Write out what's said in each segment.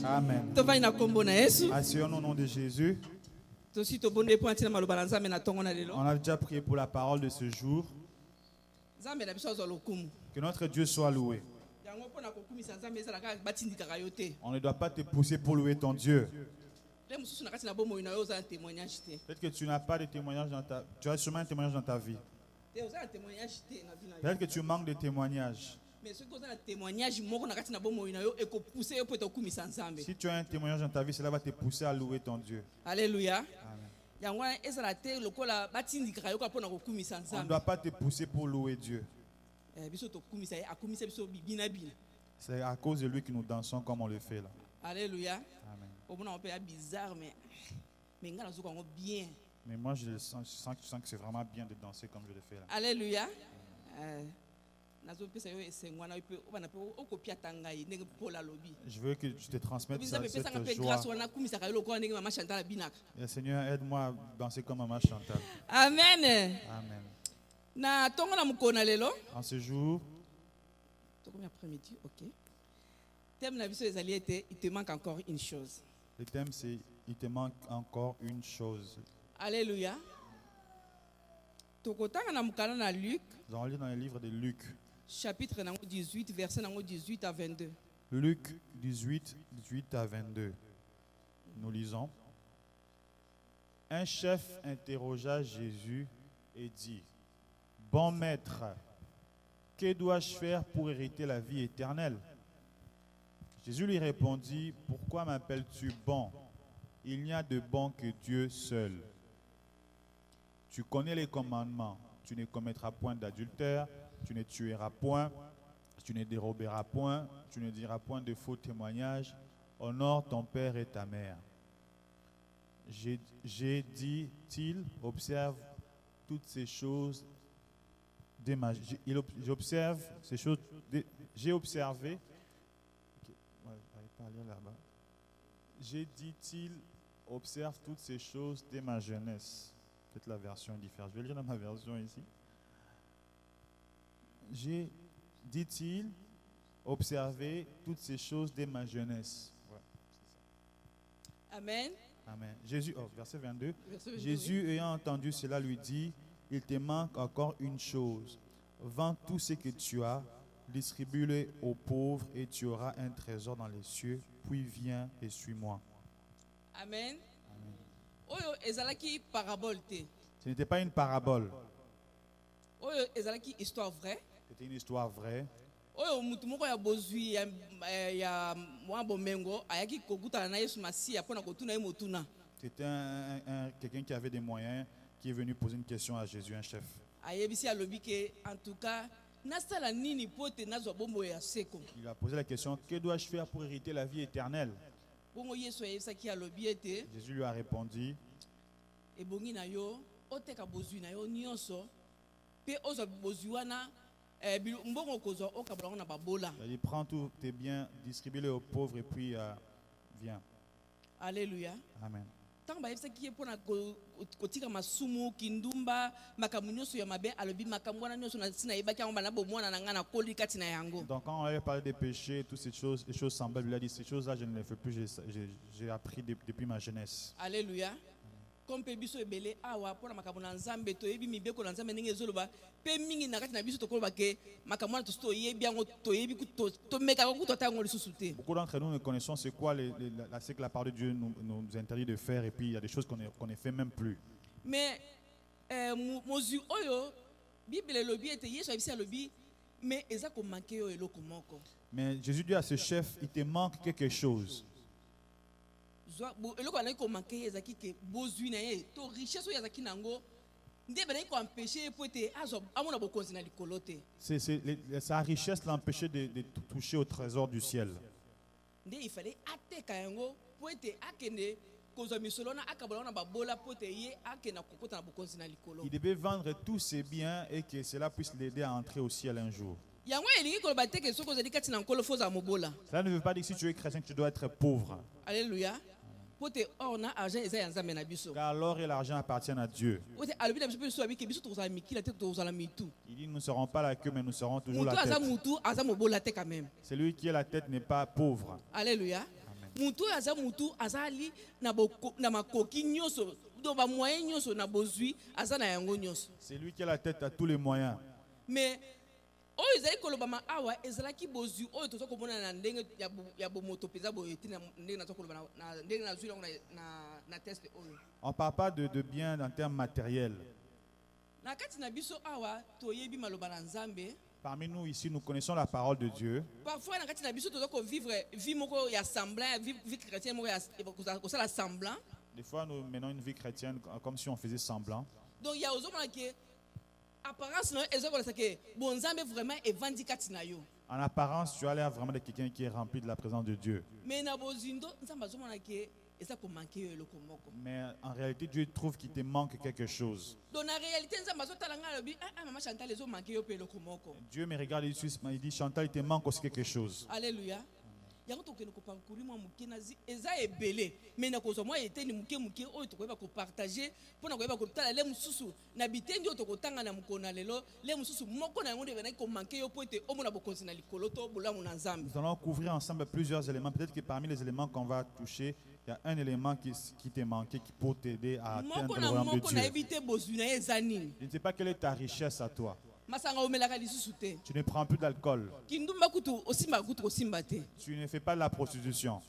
Amen. Asseyons-nous au nom de Jésus. On a déjà prié pour la parole de ce jour. Que notre Dieu soit loué. On ne doit pas te pousser pour louer ton Dieu. Peut-être que tu n'as pas de témoignage dans ta vie. Tu as sûrement un témoignage dans ta vie. Peut-être que tu manques de témoignages. Si tu as un témoignage dans ta vie, cela va te pousser à louer ton Dieu. Alléluia. Amen. On ne doit pas te pousser pour louer Dieu. C'est à cause de lui que nous dansons comme on le fait là. Alléluia. Amen. Bizarre, mais moi je sens que c'est vraiment bien de danser comme je le fais là. Alléluia. Je veux que tu te transmettes cette joie. Et Seigneur, aide-moi à danser comme Maman Chantal. Amen. Amen. En ce jour, après-midi, ok. Thème la vie sur les alliés était il te manque encore une chose. Le thème c'est il te manque encore une chose. Alléluia. Nous allons lire dans le livre de Luc. Chapitre 18, verset 18 à 22. Luc 18, 18 à 22. Nous lisons. Un chef interrogea Jésus et dit: Bon maître, que dois-je faire pour hériter la vie éternelle? Jésus lui répondit: Pourquoi m'appelles-tu bon? Il n'y a de bon que Dieu seul. Tu connais les commandements. Tu ne commettras point d'adultère, tu ne tueras point, tu ne déroberas point, tu ne diras point de faux témoignages. Honore ton père et ta mère. J'ai dit-il, observe toutes ces choses. J'observe ces choses. J'ai observé. J'ai dit-il, observe toutes ces choses dès ma jeunesse. Peut-être la version est différente. Je vais lire dans ma version ici. J'ai, dit-il, observé toutes ces choses dès ma jeunesse. Ouais, c'est ça. Amen. Amen. Jésus, verset 22. Jésus, oui. Ayant entendu cela, lui dit: Il te manque encore une chose. Vends tout ce que tu as, distribue-le aux pauvres et tu auras un trésor dans les cieux. Puis viens et suis-moi. Amen. Ce n'était pas une parabole. Histoire vraie. C'était une histoire vraie. C'était quelqu'un qui avait des moyens qui est venu poser une question à Jésus, un chef. En tout cas, il a posé la question: que dois-je faire pour hériter la vie éternelle? Jésus lui a répondu: il prend tous tes biens, distribue-les aux pauvres et puis viens. Alléluia. Amen. Donc quand on avait parlé des péchés, toutes ces choses, les choses semblables, il a dit: ces choses-là je ne les fais plus, j'ai appris depuis ma jeunesse. Alléluia. Comme biso ebele awa pona makambo na nzambe to yebi mibeko na nzambe ndenge ezoloba pe mingi na kati na biso to koloba ke makambo na to yebi yango to yebi to meka ko to tango lisusu te. Beaucoup d'entre nous ne connaissons c'est quoi c'est que la parole de Dieu nous interdit de faire, et puis il y a des choses qu'on ne fait même plus. Mais mozu oyo Bible lobi ete Yesu abisa lobi mais eza ko manquer yo eloko moko. Mais Jésus dit à ce chef: il te manque quelque chose. Ça sa richesse l'empêchait de toucher au trésor du ciel. Il fallait il devait vendre tous ses biens et que cela puisse l'aider à entrer au ciel un jour. Cela ne veut pas dire que si tu es chrétien que tu dois être pauvre. Alléluia. Car l'or et l'argent appartiennent à Dieu. Il dit: nous ne serons pas la queue, mais nous serons toujours la tête. Celui qui est la tête n'est pas pauvre. Alléluia. Amen. mutu oyo aza mutu azali na makoki nyonso do bamoyen nyonso na bozwi aza na yango nyonso. C'est lui qui a la tête à tous les moyens. Mais oyo ezali kolobama awa ezalaki bozwi oyo toza komona na ndenge ya bomoto mpenza boye te na ndenge naza koloba na ndenge nazwi yango na teste oyo. On ne parle pas de bien en termes matériels. Na kati na biso awa toyebi maloba na Nzambe. Parmi nous ici, nous connaissons la parole de Dieu. Parfois na kati na biso toza ko vivre vie moko ya semblant, vie chrétienne moko ya kosala semblant. Des fois, nous menons une vie chrétienne comme si on faisait semblant. Donc il y a ozomona ke apparence na ezokola ke bon Nzambe vraiment evandi kati na yo. En apparence, tu as l'air vraiment de quelqu'un qui est rempli de la présence de Dieu. Mais na bozindo Nzambe azomona ke eza ko manquer yo eloko moko. Mais en réalité, Dieu trouve qu'il te manque quelque chose. Donc en réalité Nzambe azotala nga lobi maman Chantal ezo manquer yo pe eloko moko. Dieu me regarde ici, il dit Chantal, il te manque aussi quelque chose. Alléluia. Yango tokende ko parcourir moi muke nazi eza ebele mais na kozwa moi eteni muke oyo tokoyeba ko partager pona koyeba ko tala le mususu na bitendi oyo tokotanga na mukona lelo le mususu moko na yango devena ko manquer yo poete omona bokonzi na likolo to bolamu na Nzambe. Nous allons couvrir ensemble plusieurs éléments. Peut-être que parmi les éléments qu'on va toucher, il y a un élément qui t'est manqué, qui peut t'aider à atteindre le royaume de Dieu. Je ne sais pas quelle est ta richesse à toi. Tu ne prends plus d'alcool. Tu ne fais pas de la prostitution.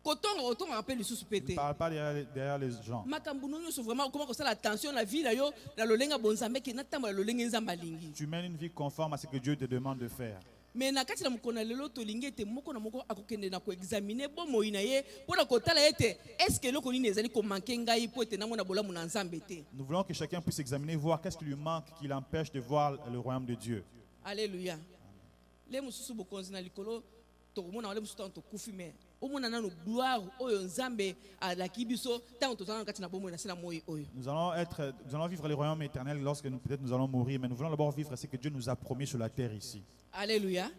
Tu ne parles pas derrière les gens. Tu mènes une vie conforme à ce que Dieu te demande de faire. Mais na kati na mukona lelo tolingi ete moko na moko akokende na ko examiner bomoi na ye pona kotala ete est-ce que loko nini ezali ko manquer ngai po ete namona bolamu na Nzambe te. Nous voulons que chacun puisse examiner, voir qu'est-ce qui lui manque, qui l'empêche de voir le royaume de Dieu. Alléluia. Le mususu bokonzi na likolo tokomona wale mususu tanto kufi me omona nanu gloire oyo Nzambe alaki biso tanto tozana kati na bomoi na sina moi oyo. Nous allons vivre le royaume éternel lorsque peut-être nous allons mourir, mais nous voulons d'abord vivre ce que Dieu nous a promis sur la terre ici. Alléluia.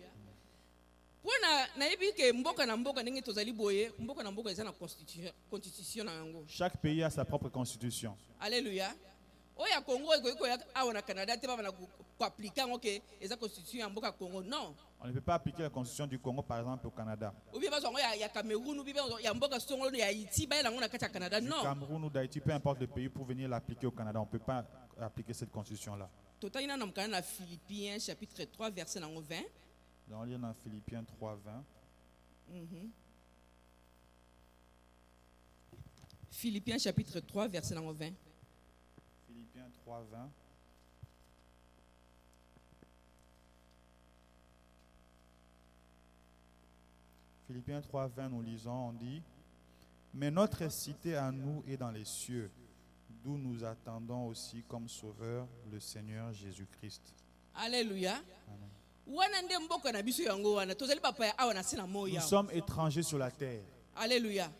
Pona nayebi ke mboka na mboka ndenge tozali boye mboka na mboka eza na constitution na yango. Chaque pays a sa propre constitution. Alléluia. Oya Congo eko ya awa na Canada te ba na ko appliquer ngo ke eza constitution ya mboka Congo. Non. On ne peut pas appliquer la constitution du Congo par exemple au Canada. Ou bien bazo ya Cameroun ou bien ya mboka songolo ya Haïti ba na ngo na kati ya Canada. Non. Cameroun ou d'Haïti, peu importe le pays, pour venir l'appliquer au Canada, on ne peut pas appliquer cette constitution là. Totalina na mkana na Philippiens chapitre 3 verset 20. Nous allons lire dans Philippiens 3, 20. Philippiens chapitre 3 verset 20. Philippiens 3, 20. Philippiens 3, 20, nous lisons, on dit, mais notre cité à nous est dans les cieux, d'où nous attendons aussi comme sauveur le Seigneur Jésus-Christ. Alléluia. Amen. Nous sommes étrangers sur la terre. Alléluia.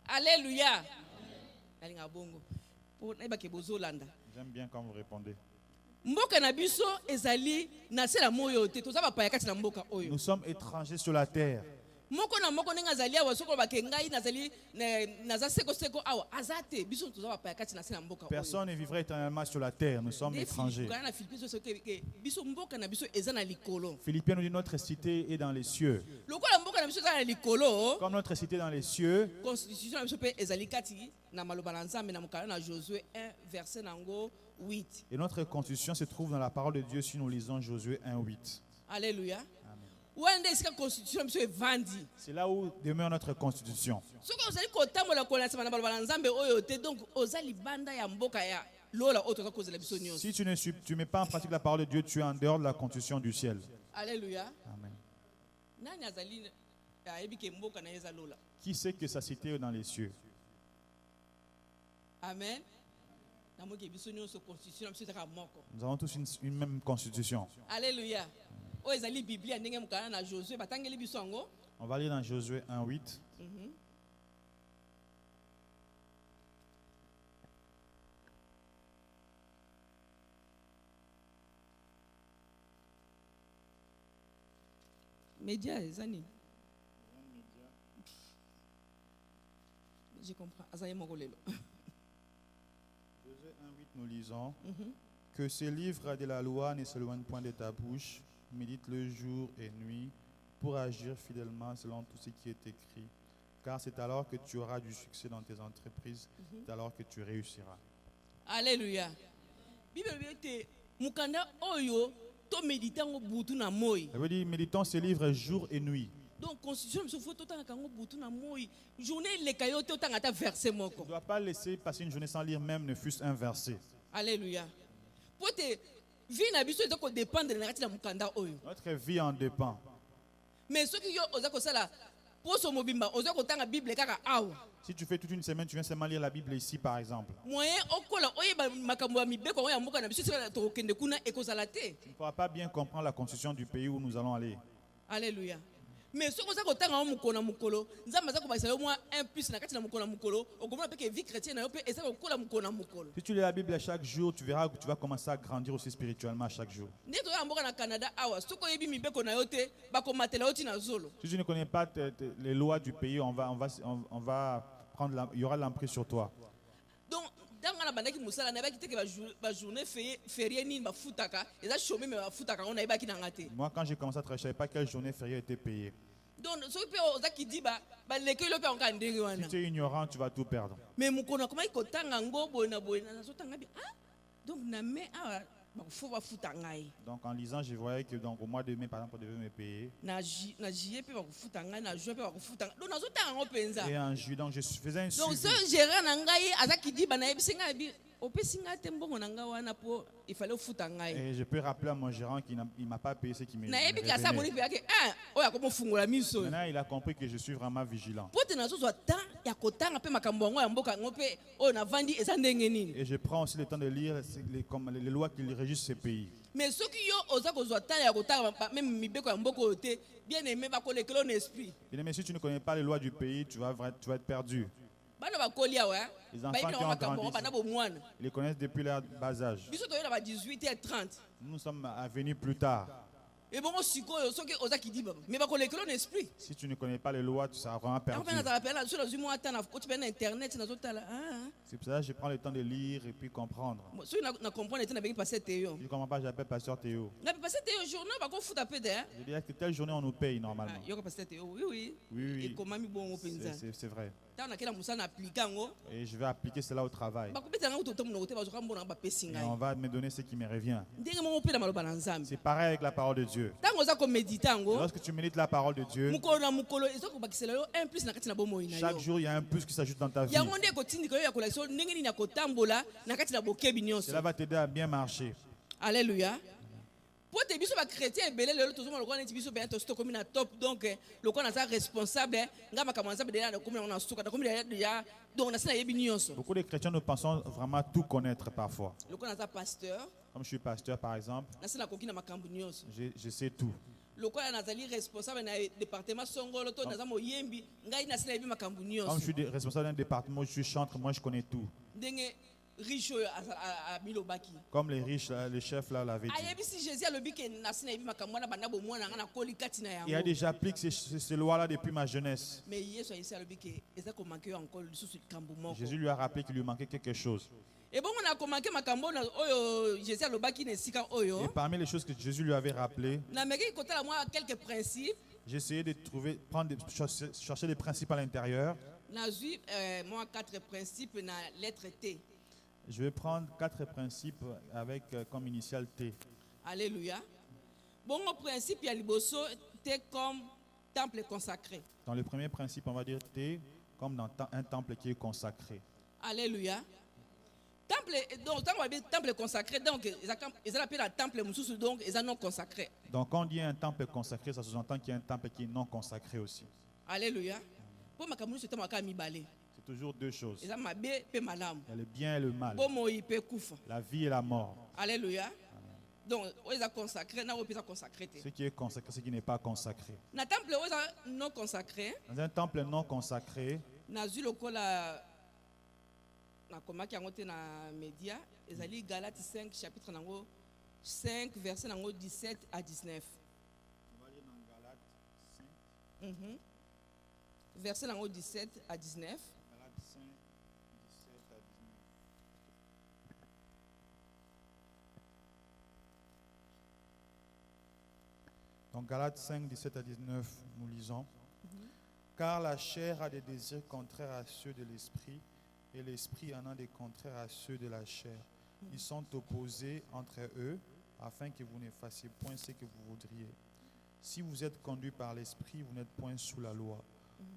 Alléluia. J'aime bien quand vous répondez. Nous sommes étrangers sur la terre. Moko na moko ndenge azali awa soko bake ngai nazali naza seko awa azate biso tozaba pa kati na sina mboka. Personne ne vivrait éternellement sur la terre, nous sommes étrangers. Biso mboka na biso eza na likolo. Philippiens nous dit notre cité est dans les cieux. Lokola mboka na biso eza na likolo. Comme notre cité est dans les cieux. Constitution na biso pe ezali kati na maloba na Nzambe na mokala na Josué 1 verset nango 8. Et notre constitution se trouve dans la parole de Dieu si nous lisons Josué 1, 8. Alléluia. C'est là où demeure notre constitution. Si tu ne mets pas en pratique la parole de Dieu, tu es en dehors de la constitution du ciel. Alléluia. Amen. Qui sait que sa cité est dans les cieux? Amen. Nous avons tous une même constitution. Alléluia. On va lire dans Josué 1, 8. Média, Zani. Je comprends. Josué 1, 8, nous lisons que ce livre de la loi ne s'éloigne point de ta bouche. Médite le jour et nuit pour agir fidèlement selon tout ce qui est écrit. Car c'est alors que tu auras du succès dans tes entreprises, c'est alors que tu réussiras. Alléluia. Bible te mukanda oyo to méditango butu na moi. Ça veut dire, méditons ce livre jour et nuit. Donc constitution me faut totanga kango butu na moi. Journée le kayo to tanga ta verset Tu moko. ne dois pas laisser passer une journée sans lire même ne fût-ce un verset. Alléluia. Pour te vie na biso ezako dépendre na kati na mukanda oyo. Notre vie en dépend. Mais ceux qui yo ozako sala poso mobimba ozako tanga Bible kaka awa. Si tu fais toute une semaine, tu viens seulement lire la Bible ici par exemple. Moyen okola oyeba makambo ya mibeko ya mboka na biso sala to kende kuna ekozala te. Tu ne pourras pas bien comprendre la constitution du pays où nous allons aller. Alléluia. Mais ce que vous avez mukona mukolo, nzamba za kubakisa yo mwa un plus na kati na mukona mukolo, okomona pe que vie chrétienne na yo pe esa kokola mukona mukolo. Si tu lis la Bible chaque jour, tu verras que tu vas commencer à grandir aussi spirituellement chaque jour. Ndeto ya mboka na Canada awa, soko yebi mibeko na yo te, bakomatela yo tina zolo. Si tu ne connais pas les lois du pays, on va prendre il y aura l'emprise sur toi. Donc dans la bandaki musala na baki te ke ba journée fériée ni ba futaka, eza chômé mais ba futaka on na yeba ki na ngate. Moi quand j'ai commencé à travailler, je ne savais pas quelle journée fériée était payée. Donc ce pe oza ki di ba leke lo pe on ka ndenge wana. Si tu es ignorant, tu vas tout perdre. Mais mukona koma ikotanga ngo boina boina na zotanga bi ah donc na me awa faut ba futanga ngai. Donc en lisant, je voyais que donc, au mois de mai, par exemple, on devait me payer. Na juillet pe ba kufutanga na juin pe ba kufutanga. Donc na zotanga ngo penza. Et en juillet, donc je faisais un Donc suivi. ce gérant na ngai azaki di bana yebisi ngai bi opesinga te mbongo na ngai wana po il fallait futa ngai. Et je peux rappeler à mon gérant qu'il ne m'a pas payé ce qui me Na yebi ka sa moni revenait. pe yake ah oya ko mofungola miso. Maintenant, il a compris que je suis vraiment vigilant. Po te na zo zo ta ya kotanga pe makambo ngo ya mboka ngo pe o na vandi eza ndenge nini. Et je prends aussi le temps de lire les lois qui régissent ce pays. Mais ceux qui yo oza ko zo ta ya kotanga même mibeko ya mboko te bien aimé ba ko lekelo na esprit. Mais si tu ne connais pas les lois du pays, tu vas être perdu. Bana ba kolia wa. Les enfants qui ont grandi, bana bo mwana. ils les connaissent depuis leur bas âge. Biso to yo na ba 18h30. Nous sommes venus plus tard. Et bon sikoyo soki oza ki di baba. Mais ba ko lekelo na esprit. Si tu ne connais pas les lois, tu seras vraiment perdu. Après, on appelle sur le mois temps, quand tu peux internet, c'est C'est pour ça que je prends le temps de lire et puis comprendre. si on comprend, on a passé Théo. Si je ne comprends pas, j'appelle Pasteur Théo. On a passé Théo journal, on va foutre à pédé. Je dis que telle journée on nous paye normalement. Il y a passé Théo, oui, oui. Oui, Et comment mi bon au penza. c'est vrai. Tant on a quel moussa appliquant. Et je vais appliquer cela au travail. Bah combien de temps on a été bah je rambo na ba Et pesinga. on va me donner ce qui me revient. Ndenge mo pe na maloba na nzambe. C'est pareil avec la parole de Dieu. Tant on za ko méditer ngo. Lorsque tu médites la parole de Dieu, Mukolo na mukolo ezoko bakisela yo un plus na kati na bomo ina yo. chaque jour il y a un plus qui s'ajoute dans ta vie. Ya ngonde ko tindika yo ya ko lakiso ndenge ni na ko tambola na kati na bokebi nyonso. Cela va t'aider à bien marcher. Alléluia. Pour te biso ba chrétien ebele lelo tozoma lokwa neti biso be to sto komi na top donc lokwa na za responsable nga makambo nzambe de na komi na suka na komi ya donc na sina yebi nyonso. Beaucoup de chrétiens nous pensons vraiment tout connaître parfois. Lokwa na za pasteur Comme je suis pasteur par exemple, na sina koki na makambo nyonso. je sais tout. Lokwa na zali responsable na département songolo to na za moyembi ngai na sina yebi makambo Comme je nyonso. suis responsable d'un département, je suis chantre, moi je connais tout. Ndenge riche a bilobaki. Comme les riches, là, les chefs là l'avaient dit. Ayebi si Jésus a lobi ke na sina yebi makambo na banda bo mwana na koli kati na Il a yango. déjà appliqué ces lois-là depuis ma jeunesse. Mais Yesu a a lobi ke eza ko manquer encore lisusu kambo moko. Jésus lui a rappelé qu'il lui manquait quelque chose. Et bon, on a commencé ma cambo na oyo Jésus a lobaki ne sika oyo. Et parmi les choses que Jésus lui avait rappelées, Na meki côté la moi quelques principes. j'ai essayé de chercher des principes à l'intérieur. Na zui moi 4 principes na lettre T. Je vais prendre 4 principes avec comme initiale T. Alléluia. Bon au principe ya liboso T comme temple consacré. Dans le premier principe, on va dire T comme dans un temple qui est consacré. Alléluia. Temple donc tant qu'on temple consacré donc ils appellent un temple mususu donc ils non consacré. Donc quand on dit un temple consacré, ça sous-entend qu'il y a un temple qui est non consacré aussi. Alléluia. Pour ma kamu c'est ma mi balé. C'est toujours deux choses. Ils ma bé pe malam. Il y a le bien et le mal. Bon moi il peut kufa. La vie et la mort. Alléluia. Donc, ils ont consacré, na ils ont consacré. Ce qui est consacré, ce qui n'est pas consacré. Na temple ils ont non consacré. Dans un temple non consacré, Na zu lokola na koma ki angote na média, ezali Galates 5 chapitre nango 5 verset nango 17 à 19. on va lire dans Galates 5. Verset nango 17 à 19. Galates 5, 17 à 19. Dans Galates 5, 17 à 19, nous lisons. Car la chair a des désirs contraires à ceux de l'esprit, et l'esprit en a des contraires à ceux de la chair. Ils sont opposés entre eux, afin que vous ne fassiez point ce que vous voudriez. Si vous êtes conduits par l'esprit, vous n'êtes point sous la loi.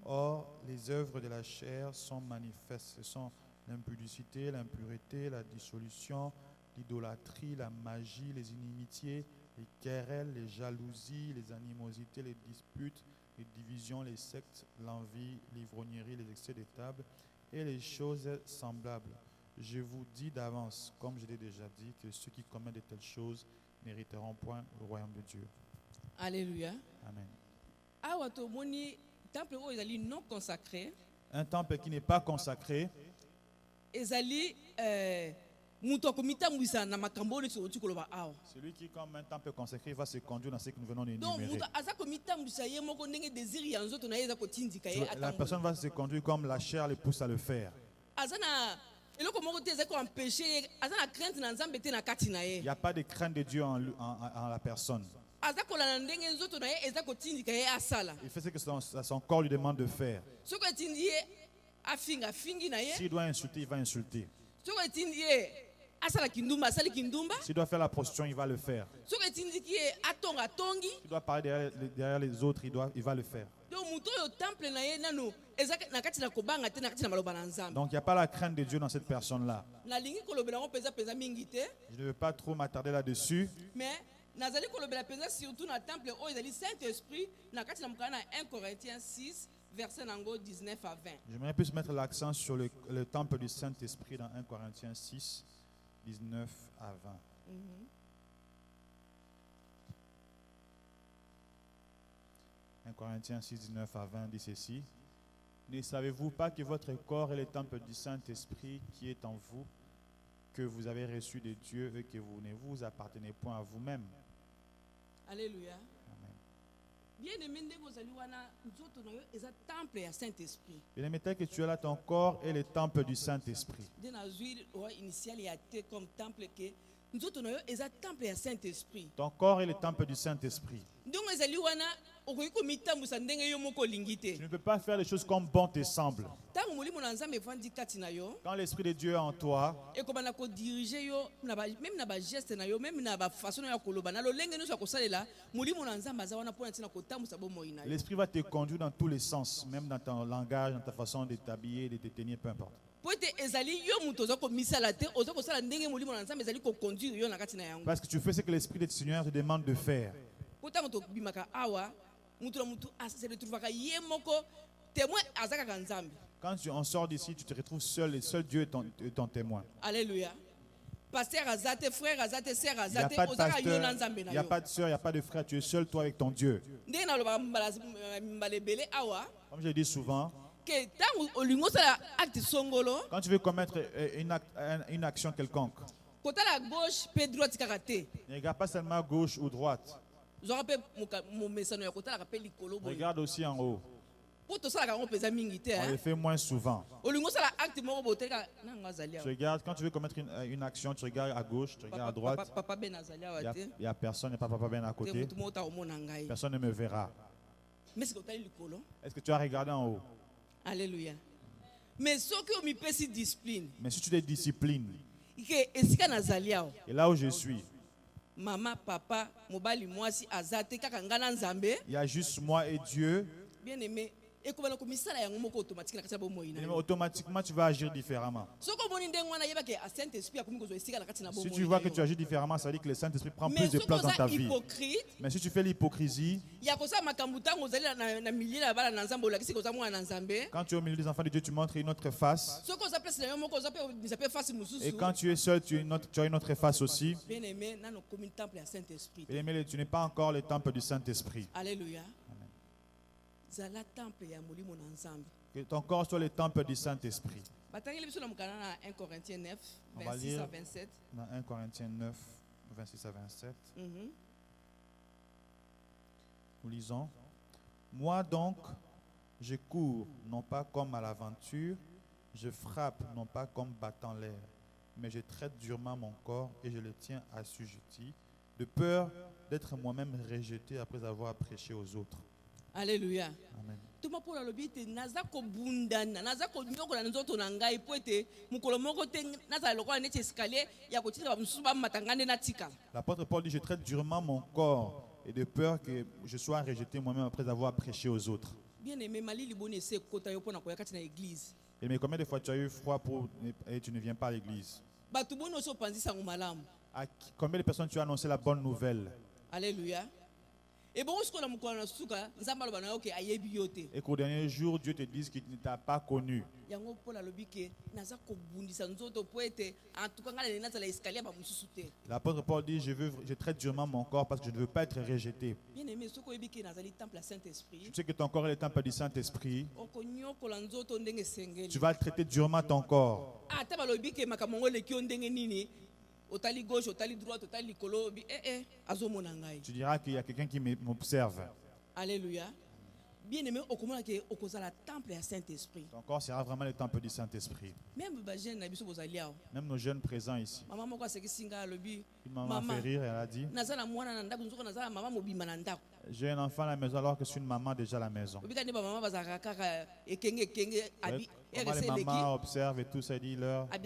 Or, les œuvres de la chair sont manifestes. Ce sont l'impudicité, l'impureté, la dissolution, l'idolâtrie, la magie, les inimitiés, les querelles, les jalousies, les animosités, les disputes, les divisions, les sectes, l'envie, l'ivrognerie, les excès de table et les choses semblables. Je vous dis d'avance, comme je l'ai déjà dit, que ceux qui commettent de telles choses n'hériteront point le royaume de Dieu. Alléluia. Amen. Awa tomoni temple oyo ezali non consacré, Un temple qui n'est pas consacré, ezali mutu akomitambwisa na makambo oyo oti koloba awa. celui qui, comme un temple consacré, va se conduire dans ce que nous venons Donc d'énumérer. mutu aza komitambwisa ye moko ndenge désir ya nzoto na ye eza kotindika ye La atambola. personne va se conduire comme la chair le pousse à le faire. Aza na eloko moko te ezali koempêche ye, aza na crainte na nzambe te na kati na Il ye. n'y a pas de crainte de Dieu en la personne. Aza kolanda ndenge nzoto na ye eza kotindika ye asala. Il fait ce que son corps lui demande de faire. Soki etindi ye afinga afingi na ye, S'il doit insulter, il va insulter. soki etindi ye asala kindumba asali kindumba, S'il doit faire la prostitution, il va le faire. soki etindiki ye atonga atongi. S'il doit parler derrière les autres, il va le faire. Donc mutu oyo temple na ye nano eza na kati na kobanga te na kati na maloba na nzambe. Donc il n'y a pas la crainte de Dieu dans cette personne-là. Nalingi kolobela ngo penza mingi te, Je ne veux pas trop m'attarder là-dessus. mais nazali kolobela penza surtout na temple oyo ezali Saint-Esprit na kati na mokana na 1 Corinthiens 6 verset nango 19 à 20. J'aimerais plus mettre l'accent sur le temple du Saint-Esprit dans 1 Corinthiens 6, 19 à 20. 1 Corinthiens 6, 19 à 20 dit ceci. Ne savez-vous pas que votre corps est le temple du Saint-Esprit qui est en vous, que vous avez reçu de Dieu et que vous ne vous appartenez point à vous-même? Alléluia. Amen. Bien aimé ndenge ozali wana nzoto na yo eza temple ya Saint-Esprit. Bien-aimé, tel que tu es là, ton corps est le temple du Saint-Esprit. Nde nazwi oyo initial ya te comme temple ke nzoto na yo eza temple ya Saint-Esprit. Ton corps est le temple du Saint-Esprit. Ndenge ezali wana okoki komitambwisa ndenge yo moko olingi te. Tu ne peux pas faire les choses comme bon te semble. Ntango molimo na nzambe evandi kati na yo, Quand l'Esprit de Dieu est en toi, ekobana kodirige yo même na bageste na yo, même na bafaçon ya koloba na lolenge nyonso ya kosalela molimo na nzambe aza wana mpona ntina kotambwisa bomoi na yo. l'Esprit va te conduire dans tous les sens, même dans ton langage, dans ta façon de t'habiller, de te tenir, peu importe. Po ete ezali yo moto oza komisala te, oza kosala ndenge molimo na nzambe ezali koconduire yo na kati na yango. Parce que tu fais ce que l'Esprit du Seigneur te demande de faire. Po ntango tobimaka awa mutu na mutu se retrouvaka ye moko témoin aza kaka nzambe. Quand on sort d'ici, tu te retrouves seul et seul Dieu est ton témoin. Alléluia. Pasteur azate, frère azate, sœur Il n'y a azate, pas de ozaka yo na pasteur, nzambe il na n'y a yo. pas de soeur, il n'y a pas de frère, tu es seul toi avec ton Dieu. Ndenge na loba mbala ebele awa Comme je le dis souvent, ke ntango olingi osala acte songolo quand tu veux commettre une action quelconque, kotala gauche pe droite kaka te. ne regarde pas seulement à gauche ou droite, Zwaka pe momesano ya kotalaka pe likolo boye. regarde aussi en haut. Po tosalaka yango mpenza mingi te. On le fait moins souvent. Olingi osala acte moko boye oteleka nanga azali Tu awa. regardes, quand tu veux commettre une action, tu regardes à gauche, tu regardes à droite. Papa ben azali awa Il te. n'y a personne, il n'y a pas papa bien à Te côté. mutu moko takomona ngai. Personne ne me verra. Mais sika otali likolo. Est-ce que tu as regardé en haut? Alléluia. Mais soki omipesi discipline Mais si tu te disciplines, ke esika nazali awa et là où je suis, mama papa mobali mwasi aza te kaka nga na nzambe il y a juste moi et Dieu, bien aimé ekobana komisala yango moko automatique na kati ya bomoi na et yo. automatiquement tu vas agir différemment. Soki omoni ndenge wana yebake a Saint Esprit akomi kozwa esika na kati na Si bomoi tu vois na que tu yo. agis différemment, ça veut dire que le Saint-Esprit prend Mais plus de soki place dans ta oza vie. hypocrite Mais si tu fais l'hypocrisie, ya kosala makambo ntango ozali na milieu na bana na nzambe olakisi koza mwana na nzambe, quand tu es au milieu des enfants de Dieu, tu montres une autre face. soki oza place na yo moko oza pe obimisa pe face Et mosusu, quand tu es seul, tu as une autre face aussi. bien aimé nano komi temple ya Saint Esprit. Et mais tu n'es pas encore le temple du Saint-Esprit. Alléluia. Zala temple ya molimo na nzambe. Que ton corps soit le temple du Saint-Esprit. Batangeli biso na mokana na 1 Corinthiens 9 On va 26 lire à 27. dans 1 Corinthiens 9, 26 à 27. Mhm. Nous lisons. Moi donc, je cours, non pas comme à l'aventure, je frappe, non pas comme battant l'air, mais je traite durement mon corps et je le tiens assujetti, de peur d'être moi-même rejeté après avoir prêché aux autres. Alléluia. Amen. Toma pour la lobby te naza ko bundana naza ko nyokola nzoto na ngai po ete mukolo moko te naza lokola neti escalier ya kotika mususu ba matangane na tika. L'apôtre Paul dit, je traite durement mon corps et de peur que je sois rejeté moi-même après avoir prêché aux autres. Bien aimé, malili boni se kota yo pona koya kati na église. Mais combien de fois tu as eu froid et tu ne viens pas à l'église? Batu boni oso panzisa ngumalamu. Combien de personnes tu as annoncé la bonne nouvelle? Alléluia. Et bon, ce qu'on a mukolo na suka, nzamba lo bana oke ayebi yote. Et qu'au dernier jour, Dieu te dise qu'il ne t'a pas connu. Yango pola lobi ke naza ko bundisa nzoto po ete en tout cas ngala naza la escalier ba mususu te. L'apôtre Paul dit, je traite durement mon corps parce que je ne veux pas être rejeté. Bien aimé, ce ko yebi ke naza li temple à Saint-Esprit. Tu sais que ton corps est le temple du Saint-Esprit. Oko nyokola nzoto ndenge sengeli. Tu vas traiter durement ton corps. Ah, ta balobi ke makamongo le ki ndenge nini? Otali gauche, otali droite, otali likolo, azomona ngai. Tu diras qu'il y a quelqu'un qui m'observe. Alléluia. Bien aimé, okomona ke okozala temple à Saint-Esprit. Ton corps sera vraiment le temple du Saint-Esprit. Même ba jeune na biso bozaliao. Même nos jeunes présents ici. Maman moko aseki singa lobi. Une maman a fait rire, elle a dit, Nazala mwana na ndako nzoko nazala mama mobima na ndako. j'ai un enfant à la maison alors que je suis une maman déjà à la maison. Obika ne ba mama bazaka kaka ekenge abi. Comment les mamans observent et tout ça, dit leur. Je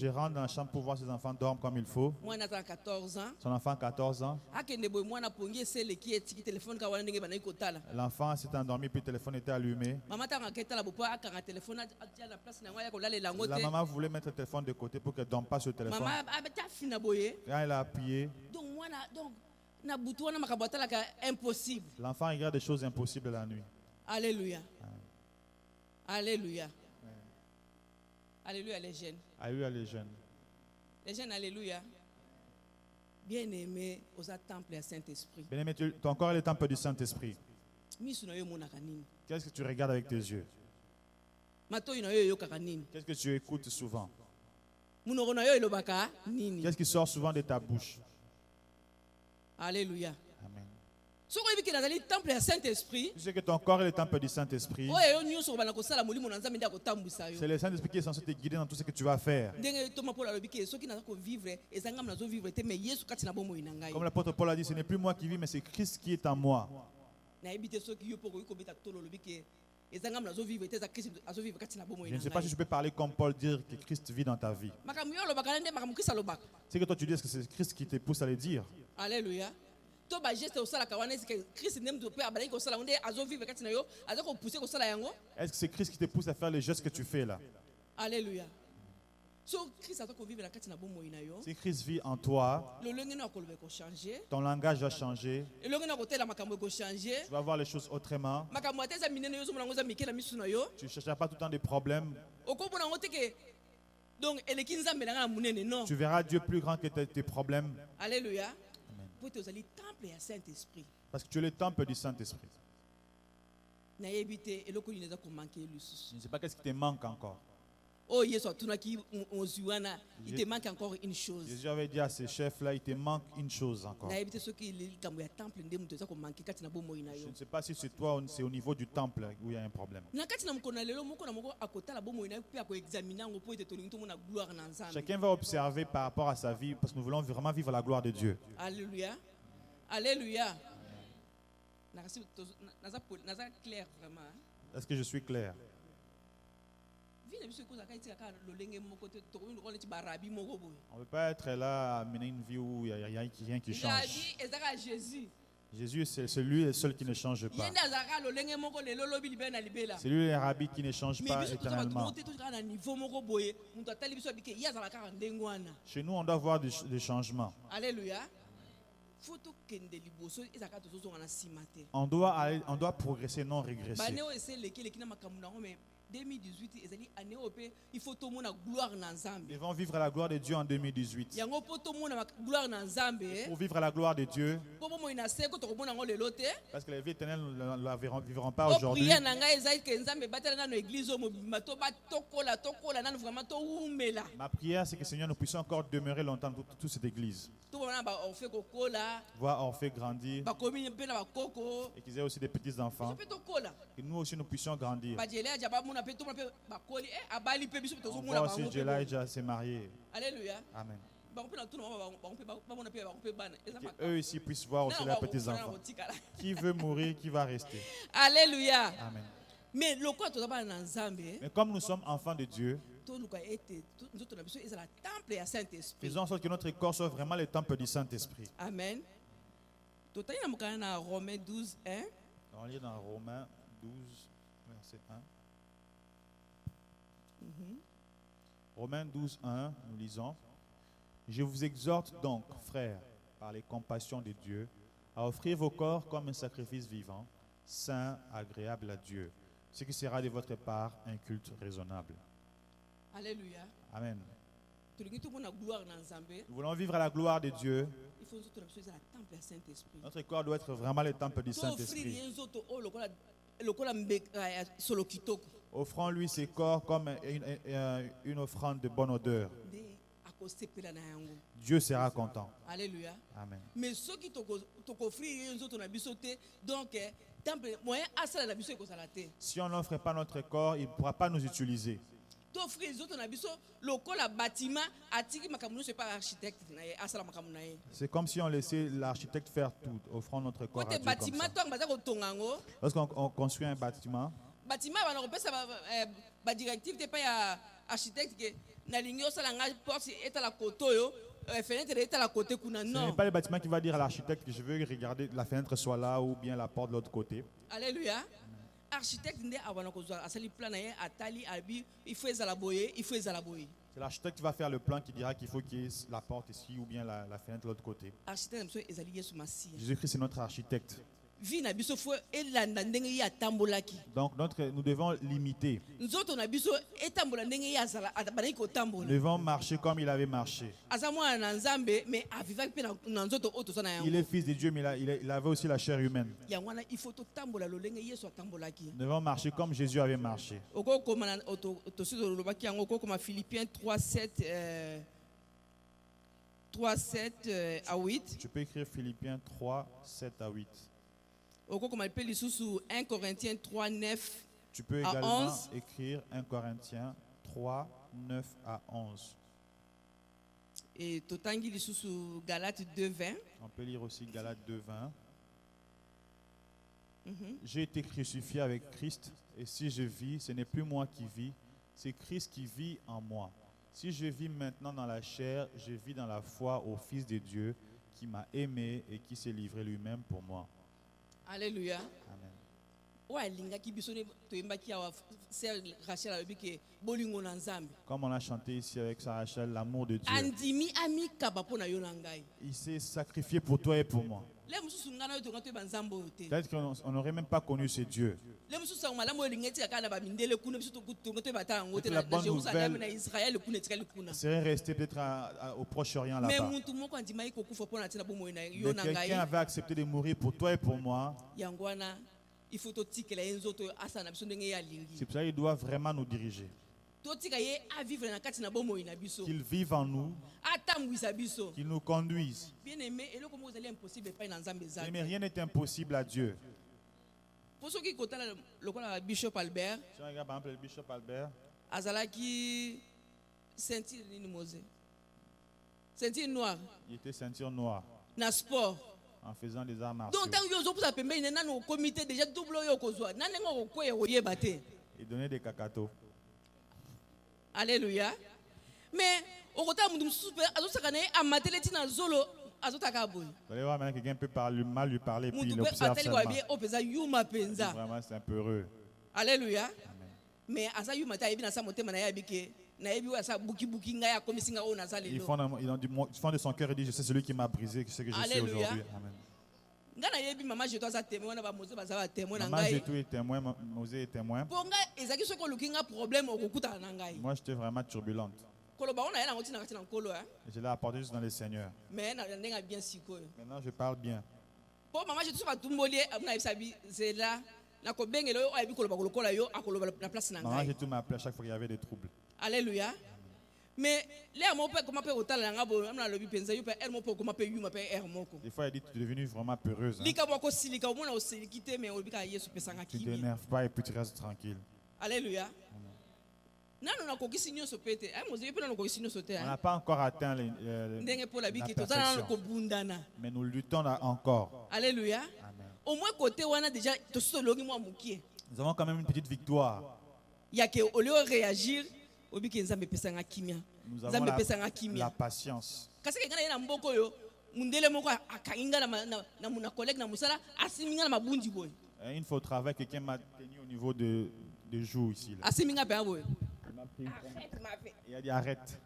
rentre dans la chambre pour voir ses enfants dorment comme il faut. Moi, j'ai 14 ans. Son enfant a 14 ans. L'enfant s'est endormi puis le téléphone était allumé. La maman voulait mettre le téléphone de côté pour qu'elle ne dorme pas sur le téléphone. Quand elle a appuyé, l'enfant regarde des choses impossibles la nuit. Alléluia. Alléluia. Alléluia les jeunes. Alléluia les jeunes. Les jeunes, alléluia. Bien aimé, aux temple à Saint-Esprit. Bien aimé, ton corps est le temple du Saint-Esprit. Qu'est-ce que tu regardes avec tes yeux? Qu'est-ce que tu écoutes souvent? Qu'est-ce qui sort souvent de ta bouche? Alléluia. Amen. Temple à Saint-Esprit. Tu sais que ton corps est le temple du Saint-Esprit. C'est le Saint-Esprit qui est censé te guider dans tout ce que tu vas faire. Comme l'apôtre Paul a dit, ce n'est plus moi qui vis, mais c'est Christ qui est en moi. Je ne sais pas si je peux parler comme Paul, dire que Christ vit dans ta vie. C'est que toi tu dis que c'est Christ qui te pousse à le dire. Alléluia. Est-ce que c'est Christ qui te pousse à faire les gestes que tu fais là? Alléluia. Si Christ vit en toi, ton langage va changer. Tu vas voir les choses autrement. Tu ne chercheras pas tout le temps des problèmes. Tu verras Dieu plus grand que tes problèmes. Alléluia. Parce que tu es le temple du Saint-Esprit. Je ne sais pas qu'est-ce qui te manque encore. Oh, il te manque encore une chose. Jésus avait dit à ces chefs-là, il te manque une chose encore. Je ne sais pas si c'est toi ou c'est au niveau du temple où il y a un problème. Chacun va observer par rapport à sa vie parce que nous voulons vraiment vivre la gloire de Dieu. Alléluia. Alléluia. Est-ce que je suis clair? On ne peut pas être là à mener une vie où il n'y a rien qui change. Jésus, c'est celui seul qui ne change pas. C'est lui le rabbi qui ne change pas éternellement. Chez nous, on doit voir des changements. Alléluia. On doit progresser, non régresser. 2018, il faut tout le monde à gloire dans Zambie. Ils vont vivre la gloire de Dieu en 2018. Pour vivre la gloire de Dieu, parce que les vies éternelles ne la vivront pas aujourd'hui. Ma prière, c'est que Seigneur, nous puissions encore demeurer longtemps dans toute cette église. Voir Orphée grandir et qu'ils aient aussi des petits enfants. Que nous aussi nous puissions grandir. On voit aussi Jelaïja s'est marié. Alléluia. Amen. Eux ici puissent voir aussi leurs petits-enfants. Qui veut mourir, qui va rester. Alléluia. Amen. Mais le quoi tu vas dans Zambie, Mais comme nous sommes enfants de Dieu, tout le quoi était nous autres besoin est la temple et Saint-Esprit. faisons en sorte que notre corps soit vraiment le temple du Saint-Esprit. Amen. Tout à l'heure dans Romains 12, 1. On lit dans Romains 12, verset 1. Romains 12, 1, nous lisons. Je vous exhorte donc, frères, par les compassions de Dieu, à offrir vos corps comme un sacrifice vivant, saint, agréable à Dieu, ce qui sera de votre part un culte raisonnable. Alléluia. Amen. Tout le monde a gloire dans Zambie. Nous voulons vivre à la gloire de Dieu. Il faut nous autres besoin la temple et Saint-Esprit. Notre corps doit être vraiment le temple du Saint-Esprit. Offrons-lui ses corps comme une offrande de bonne odeur. Dieu sera content. Alléluia. Amen. Mais ceux qui t'offrent les autres donc temple moyen asala la biso ekozalate. Si on n'offre pas notre corps, il ne pourra pas nous utiliser. T'offrir les autres na biso lokola bâtiment atiki makamuno c'est pas architecte na asala makamuna ye. C'est comme si on laissait l'architecte faire tout, offrant notre corps à Dieu comme bâtiment ça. toi baza kotongango. Lorsqu'on construit un bâtiment, Bana kopesa ba directive te pa ya architecte que na lingi osala nga porte eta la koto yo fenêtre eta la côté kuna non. Ce n'est pas le bâtiment qui va dire à l'architecte que je veux regarder la fenêtre soit là ou bien la porte de l'autre côté. Alléluia. Architecte nde abana kozwa asali plan na ye atali abi il faut ezalaboye il faut ezalaboye. C'est l'architecte qui va faire le plan qui dira qu'il faut qu'il y ait la porte ici ou bien la fenêtre de l'autre côté. Architecte mso ezali Yesu Masiya. Jésus-Christ est notre architecte. Vie na biso fo elanda ndenge ya tambolaki. Donc nous devons l'imiter. Nzoto na biso etambola ndenge ya zala abana ko tambola. Nous devons marcher comme il avait marché. Azamwa na Nzambe mais avivaki pe na nzoto oto sana yango. Il est fils de Dieu mais il avait aussi la chair humaine. Ya ngwana il faut to tambola lo ndenge Yesu atambolaki. Nous devons marcher comme Jésus avait marché. Oko koma na to sido lobaki yango oko koma Philippiens 3:7 à 8. Tu peux écrire Philippiens 3, 7 à 8. Oko koma pe lisusu 1 Corinthiens 3:9. Tu peux également écrire 1 Corinthiens 3, 9 à 11. Et totangi lisusu Galates 2:20. On peut lire aussi Galates 2:20. J'ai été crucifié avec Christ et si je vis, ce n'est plus moi qui vis, c'est Christ qui vit en moi. Si je vis maintenant dans la chair, je vis dans la foi au Fils de Dieu qui m'a aimé et qui s'est livré lui-même pour moi. Alléluia. Amen. Comme on a chanté ici avec Sarah Rachel, l'amour de Dieu. Il s'est sacrifié pour toi et pour moi. Peut-être qu'on n'aurait même pas connu ce Dieu. La bonne nouvelle serait restée peut-être au Proche-Orient là-bas. Mais quelqu'un avait accepté de mourir pour toi et pour moi. C'est pour ça qu'il doit vraiment nous diriger. Qu'il vive en nous, qu'il nous conduise. Mais rien n'est impossible à Dieu. Pour ceux qui côté le Bishop Albert, si on regarde par exemple le Bishop Albert, Azalaki ceinture noire. Il était ceinture noire. Na sport. En faisant des arts martiaux. Donc tant que vous avez payé un comité déjà double yokozwa. Nanengo okoye oyebate. Il donnait des cacatoos. Alléluia. Mais au côté de super azosakane amateleти na zolo azotaka boy. Vous allez voir maintenant quelqu'un peut mal lui parler puis il observe seulement. Vraiment c'est un peu heureux. Alléluia. Amen. Mais asa yuma ta ebi na sa motema na yabike na ebi wa sa buki nga ya komisinga o nazali. Ils font de son cœur et dit je sais celui qui m'a brisé ce que je sais aujourd'hui. Amen. Ngana yebi mama je dois témoin na ba moze bazaba témoin na ngai. Maman je tout est témoin, Mosé est témoin. Pour nga ezaki soko lukinga problème okukuta na ngai. Moi j'étais vraiment turbulente. Je l'ai apporté juste dans le Seigneur. Maintenant je parle bien. Maman j'ai tout m'appelé à chaque fois qu'il y avait des troubles. Alléluia. Mais des fois elle dit tu es devenue vraiment peureuse. Tu ne t'énerves pas et puis tu restes tranquille. Alléluia. nano nakokisi nyonso pe te mozali mpe nano okokisi nyonso te On n'a pas encore atteint ndenge mpo la labiki toza nano perfection. kobundana. Mais nous luttons là encore. Alléluia. Amen. Au moins côté wana déjà tosi tolongi mwa mokie Nous avons quand même une petite victoire. yake au lieu réagir obiki nzambe pesanga kimia Nous avons nzambe la pesanga kimia patience. kasi ke ngana ye na mboko oyo mundele moko akanginga na collègue na musala asiminga na mabundi boye Et une fois au travail, quelqu'un m'a tenu au niveau de joue ici. Là. asiminga pe boye Il m'a pris. Il a dit arrête.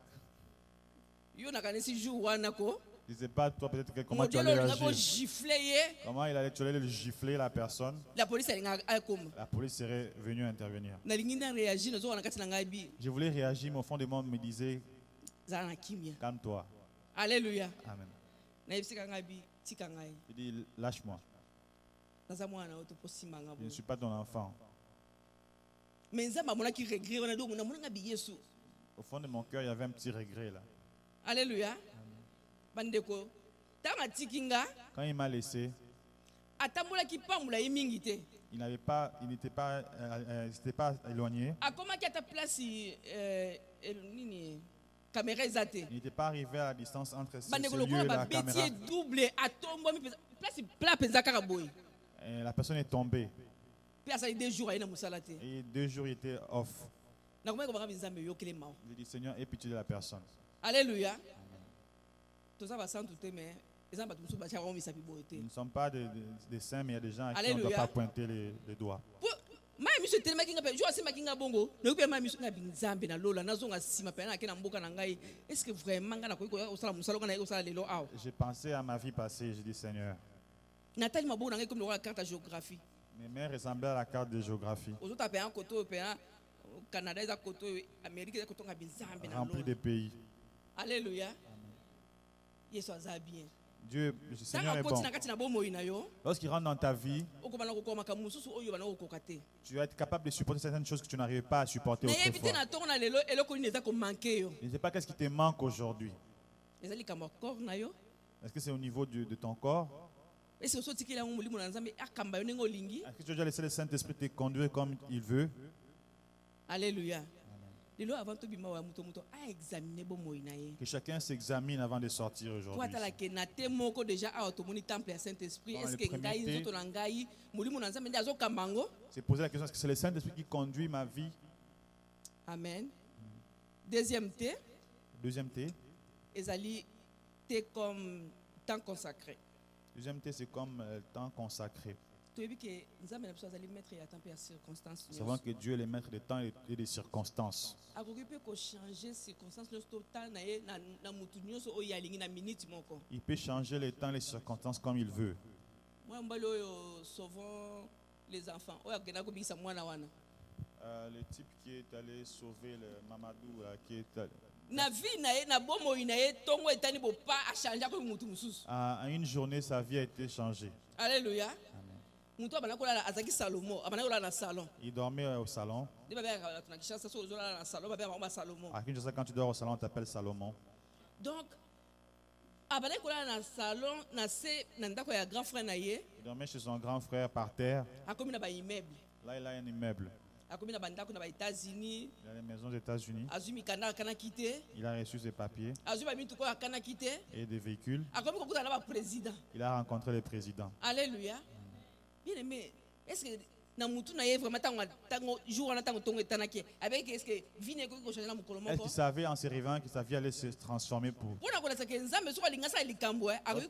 yo nakanisi jour wana ko Je ne sais pas toi peut-être comment tu modèle allais olinga ko réagir. gifler ye Comment tu allais le gifler la personne. la police alinga akoma La police serait venue intervenir. nalingi na réagir nazo wana kati na ngai bi Je voulais réagir, mais au fond de moi, on me disait zala na kimia calme-toi. alléluia Amen. na yebisika ngai bi tika ngai Je dis lâche-moi. naza mwana oto posimanga Je ne boye suis pas ton enfant. mais nzambe amonaki regret wana donc namonanga bi yesu Au fond de mon cœur, il y avait un petit regret là. alléluia bandeko ntango atiki nga Quand il m'a laissé, atambolaki pambola ye mingi te il n'était pas éloigné. akomaki ata place nini caméra eza te Il n'était pas arrivé à la distance entre ce bandeko lieu et lokola la babeti caméra. ye double atombwami mpenza place pla mpenza kaka boye Et la personne est tombée. mpe asali 2 jours aye na mosala te Et 2 jours, il était off. nakomaki kobanga binzambe oyokele mao J'ai dit Seigneur, aie pitié de la personne. alleluya toza basantu te mais eza bato mosusu batiaka ngo misapi boye te Nous ne sommes pas des saints, mais il y a des gens à qui on ne Alléluia. doit pas pointer les doigts. po maya miso etelemaki nga mpe jo asemaki nga bongo nayoki mpe maya miso nga binzambe nalola nazonga nsima mpe nake na mboka na ngai est ce que vraiment nga nakoki kosala mosala nga naye kosala lelo awa J'ai pensé à ma vie passée. J'ai dit Seigneur, natali maboko na ngai comme lokola carte ya géographie mes mains ressemblaient à la carte de géographie, ozota mpe koto oyo mpe canada eza koto oyo amérique eza koto nga binzambe remplie de nalola pays. alleluya yesu aza bien Dieu, le Seigneur ntango est akoti bon. na kati na bomoi na yo Lorsqu'il rentre dans ta vie, okobana kokoka makambo mosusu oyo bana kokoka te tu vas être capable de supporter certaines choses que tu n'arrivais pas à supporter nayebi te autrefois. na ntongo na lelo eloko nini eza komanke yo Je ne sais pas qu'est-ce qui te manque aujourd'hui. eza likambo ya corps na yo Est-ce que c'est au niveau de ton corps? ese oso otikeli yango molimo na nzambe akamba yo ndenge olingi Est-ce que tu as déjà laissé le Saint-Esprit te conduire comme il veut? alleluya lelo avant tobima wa moto moto aexamine bomoi na ye Que chacun s'examine avant de sortir po aujourd'hui. atalake na te moko déjà awa tomoni temple ya saint esprit Dans est ce le que premier ngai thé. nzoto na ngai molimo na nzambe nde azokamba yango C'est poser la question, est-ce que c'est le Saint-Esprit qui conduit ma vie? amen deuxième te Deuxième T. ezali te comme temps consacré Deuxième T, c'est comme temps consacré. toyebi ke nzambe na biso azali maître ya temps mpe ya circonstance Nous savons que Dieu est le maître des temps et des circonstances. akoki mpe kochange circonstance nyonso to tala na ye na motu nyonso oyo alingi na minute moko Il peut changer les temps et les circonstances comme il veut. mwana mobali oyo sauvant les enfants oyo akendaka kobikisa mwana wana Le type qui est allé sauver le Mamadou, qui est allé- na vie na ye na bomoi na ye ntongo etani bopa achange akoki motu mosusu à une journée, sa vie a été changée. alleluya motu abanda kolala azalaki salomo abanda kolala na salon Il dormait au salon. nde babeyaka bato na kishasa so ozolala na salon babeyaka bango basalomo À Kinshasa, quand tu dors au salon, on t'appelle Salomon. donc abandaki kolala na salon na se na ndako ya grand frère na ye Il dormait chez son grand frère par terre. akomi na baimmeuble Là, il a un immeuble. akomi na bandako na baétats-unis Il a les maisons aux États-Unis. azwi mikanda akanaki te Il a reçu ses papiers azwi bamituka oyo akanaki te et des véhicules. akomi kokutana na baprésident Il a rencontré le président. alleluya bien aimé est ce que na mutu na ye vraiment ntango jour wana ntango ntongo etanaki abeki est ce que vie na ekoki kochange na mokolo Est-ce moko qu'il savait en se réveillant que sa vie allait se transformer pour... mpo na kolakisa ke nzambe soki alingi asala likambo akoki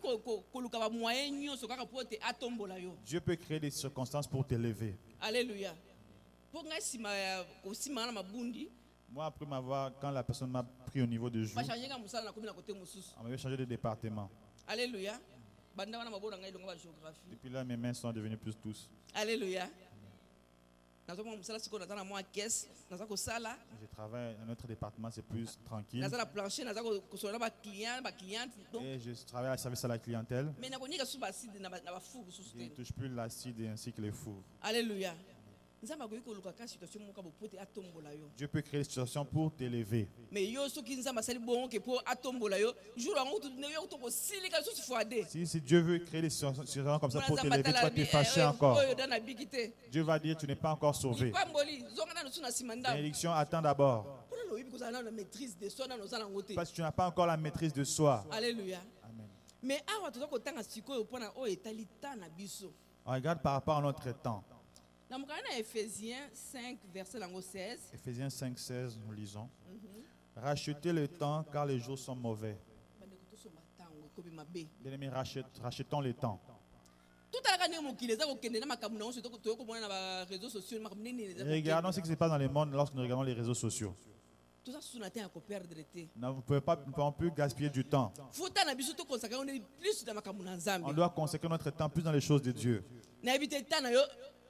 koluka bamoyen nyonso kaka mpo ete atombola yo Dieu peut créer des circonstances pour t'élever. alleluya mpo ngai nsima ya kosimanga na mabundi Moi, après m'avoir, quand la personne m'a pris au niveau de joue, bachange nga mosala nakomi na kote mosusu on m'avait changé de département. alleluya banda wana maboko na ngai elongo bagéographie Depuis là, mes mains sont devenues plus douces. alleluya nazomona mosala sikoyo naza na mwa kese naza kosala Je travaille dans notre département, c'est plus tranquille. naza na plancher naza kosola na bacliente Et je travaille à la service à la clientèle. mais nakonika susu baside na bafuru susu Je ne te touche plus l'acide ainsi que les fours. alleluya nzambe akoki koluka ka situation moko bopo te atombola yo. Dieu peut créer des situations pour t'élever. Mais yo soki nzambe asali bongo ke po atombola yo jour yango yo tokosilika lisusu fois de. Si Dieu veut créer des situations comme ça pour Mwana t'élever, tu nzambe vas te fâcher encore. oyo dana biki te. Dieu va dire tu n'es pas encore sauvé. Lipamboli zonga nanu suna nsima ndambo. Bénédiction attend d'abord. Mpona loyebi kozala nano na maîtrise de soi nano ozala yango te. Parce que tu n'as pas encore la maîtrise de soi. Alléluia. Amen. Mais awa toza kotanga sikoyo mpona oyo etali ta na biso. On regarde par rapport à notre temps. Na mokana na Ephésiens 5 verset lango 16. Ephésiens 5, 16, nous lisons. Rachetez le temps car les jours sont mauvais. Bandeko tosomba ntango ekomi mabe. Bien-aimés, rachetons le temps. Totalaka ndenge mokili eza kokende na makambo na nyonso toyokomona na baréseaux sociaux makambo nini eza Regardons ce qui se passe dans le monde lorsque nous regardons les réseaux sociaux. toza susu na te ya koperdre te. Nous ne pouvons plus gaspiller du temps. Futa na biso tokonsaka yo plus na makambo na On nzambe. doit consacrer notre temps plus dans les choses de Dieu. nayebi te ta na yo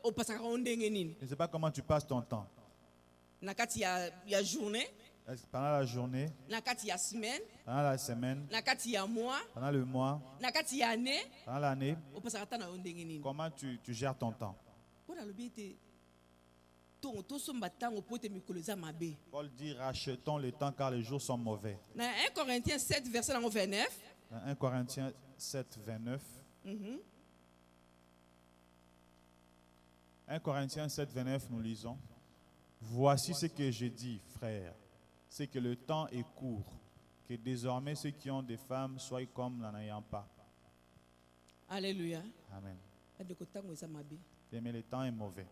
opasaka yo ndenge nini Je ne sais pas comment tu passes ton temps. na kati ya journée, Est-ce que pendant la journée, na kati ya semaine, pendant la semaine, na kati ya mois, pendant le mois, na kati ya année, pendant l'année, opasaka ta na yo ndenge nini. comment tu gères ton temps. Mpo nalobi ete tosomba ntango po ete mikolo eza mabe. Paul dit rachetons le temps car les jours sont mauvais. Na 1 Corinthiens 7 verset nango 29. Dans 1 Corinthiens 7, 29. 1 Corinthiens 7, 29, nous lisons. Voici ce que je dis, frères, c'est que le temps est court, que désormais ceux qui ont des femmes soient comme n'en ayant pas. Alléluia. Amen. Bandeko ntango eza mabe. Mais le temps est mauvais.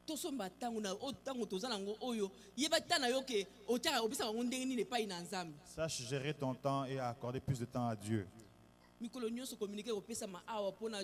Tosomba ntango na ntango toza nango oyo yeba ta na yo ke otiaka opesaka ngo ndenge nini epai na nzambe. Sache gérer ton temps et accorder plus de temps à Dieu. Mikolo nyonso communiquer kopesama awa mpona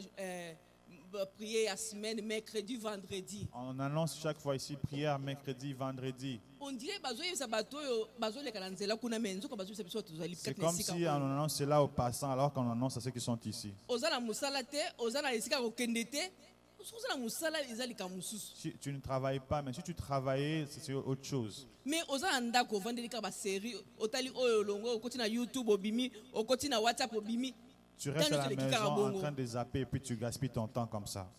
prier ya semaine mercredi vendredi. On annonce chaque fois ici prière mercredi, vendredi. On dirait bazoyebisa bato oyo bazoleka na nzela kuna me nzoka bazoyebisa biso tozali C'est kati na comme esika si on annonce cela aux passants alors qu'on annonce à ceux qui sont ici. oza na mosala te oza na esika kokende te oza na mosala eza likambo mosusu. Si tu ne travailles pas, mais si tu travaillais, c'est autre chose. Mais oza na ndako ovandeli kaka basérie otali oyo olongo okoti na YouTube obimi okoti na WhatsApp obimi. Tu restes à la maison en train de zapper et puis tu gaspilles ton temps comme ça.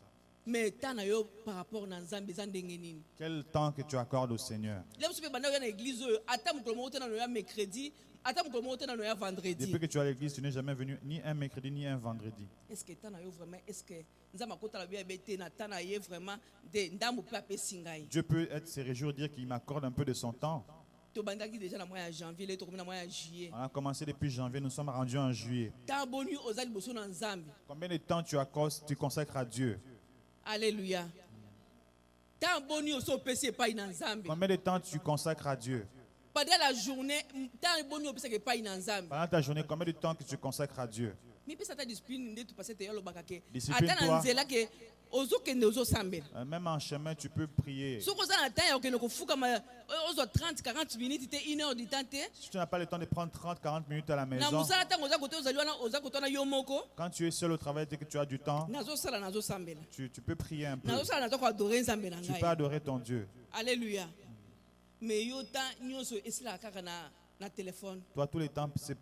Mais ta na yo par rapport na nzambe eza ndenge nini. Quel temps que tu accordes au Seigneur? Leo mpe banda yo na église oyo ata mokolo moko te na no ya mercredi ata mokolo moko te na no ya vendredi. Depuis que tu es à l'église, tu n'es jamais venu ni un mercredi ni un vendredi. Est-ce que ta na yo vraiment est-ce que nzambe akotala bien bete na ta na ye vraiment de ndambo pe apesi ngai. Dieu peut être se réjouir et dire qu'il m'accorde un peu de son temps. Tobandaki déjà na mois ya janvier le tokomi na mois ya juillet. On a commencé depuis janvier, nous sommes rendus en juillet. Ta boni ozali boso na nzambe. Combien de temps tu consacres à Dieu? Alléluia. Ta boni oso pesi epai na nzambe. Combien de temps tu consacres à Dieu? Pendant la journée, ta boni opesa epai na nzambe. Pendant ta journée, combien de temps que tu consacres à Dieu? Mi pesa ta discipline nde tu passer te yolo bakake. Discipline-toi. Ata na nzela ke ozokende ozosambela. Même en chemin, tu peux prier. Si oza na temps ya okende kofukama ozwa 30-40 minutes te 1 heure du temps te. Si tu n'as pas le temps de prendre 30-40 minutes à la Na maison, musala ntango oza kote ozali wana oza kotana yo moko. quand tu es seul au travail et que tu as du temps, Nazosala nazosambela. tu peux prier un peu. Nazosala nazo ko adorer nzambe na Tu peux ngai. adorer ton Dieu. Alléluia. Mais yo ta nyonso esila kaka na téléphone. Toi, tout le temps, c'est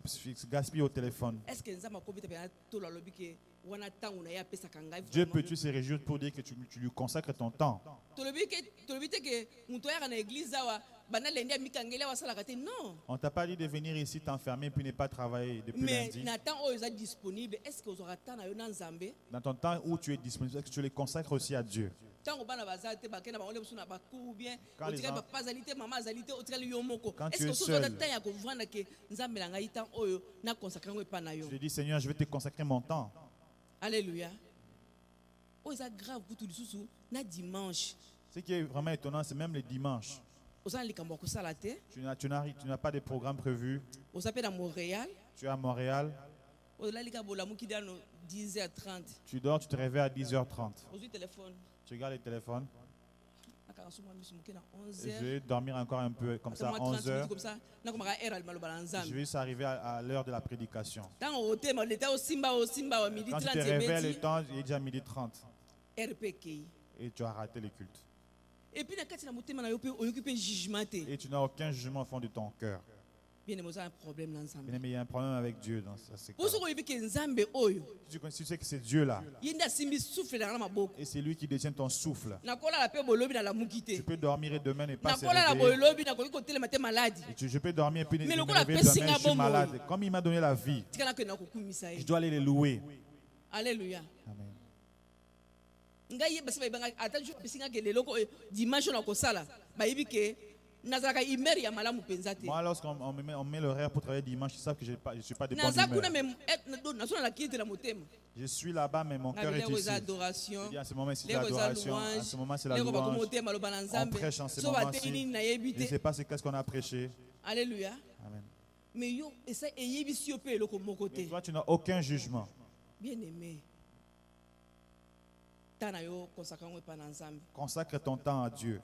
gaspiller au téléphone. Est-ce que nzambe akobita pe to la lobi ke wana ntango na ya pesa kangai. Dieu peut-tu se réjouir pour dire que tu lui consacres ton temps? To lobi te ke muto ya na église awa bana lendi mikangela wasala kate non. On t'a pas dit de venir ici t'enfermer puis ne pas travailler depuis Mais lundi. na temps oyo eza disponible, est-ce que ozora ta na yo na nzambe? Dans ton temps où tu es disponible, est-ce que tu les consacres aussi à Dieu? Tango bana bazala te bakena ba ole musu na bakour ou bien Quand les otika gens- papa azali te mama azali te otika yo moko. Quand Est-ce tu que es ozo na seul. temps ya kovanda ke nzambe na ngai temps oyo na consacrer ngo epa na yo? Je dis, Seigneur, je vais te consacrer mon temps. Alléluia. Oh, c'est grave pour tout le sous na dimanche. Ce qui est vraiment étonnant, c'est même les dimanches. Oza likambo ko sala te. Tu n'as pas de programme prévu. Oza pe na Montréal. Tu es à Montréal. Oza lika bola muki dano 10h30. Tu dors, tu te réveilles à 10h30. Ozu téléphone. Tu regardes le téléphone. Aka suma misu muki na Je 11h. vais dormir encore un peu, comme ça, 30 minutes 11h. comme ça. Na ko maka era maloba na Je nzambe. vais s'arriver à l'heure de la prédication. Tango otema leta o simba wa midi Quand tu 30 te réveilles, le ebeti. temps il est déjà midi 30 RPK. et tu as raté le culte. Et puis na kati na motema na yo pe oyoki pe jugement te. Et tu n'as aucun jugement au fond de ton cœur. bien aimé, un problème dans Bien aimé, il y a un problème avec Dieu dans ça. pour ce que que nzambe oyo Tu sais que c'est Dieu là. yinda simbi souffle dans ma boko Et c'est lui qui détient ton souffle. na kola la pe bolobi na la mukite Tu peux dormir et demain ne pas na se kola la réveiller. bolobi na ko tele matin malade Et je peux dormir et puis Mais me le coup, la réveiller personne demain, a je suis bon malade. mot. Comme il m'a donné la vie, tika na ko na ko kumisa je ye dois aller les louer. alléluia Amen. ngai yebasi bayibanga ata jo bisinga ke lelo ko dimanche na kosala bayibi ke nazalaka imer ya malamu penza te Moi, lorsqu'on on met l'horaire pour travailler dimanche, ils savent que je ne suis pas de bonne naza kuna humeur. me nazo na kiti na motema Je suis là-bas, mais mon cœur est leko ici. eza adoration Je dis, à ce moment, c'est leko eza l'adoration. À ce moment, c'est la leko louange. bakomotema loba na On nzambe prêche en ce so bateli nini moment-ci. nayebi Je ne te sais pas qu'est-ce qu'on a prêché. alléluia Amen. mais yo esa eyebisi yo mpe eloko moko Mais te toi, tu n'as aucun jugement. bien aimé ta na yo konsakra yango epai na nzambe Consacre ton temps à Dieu.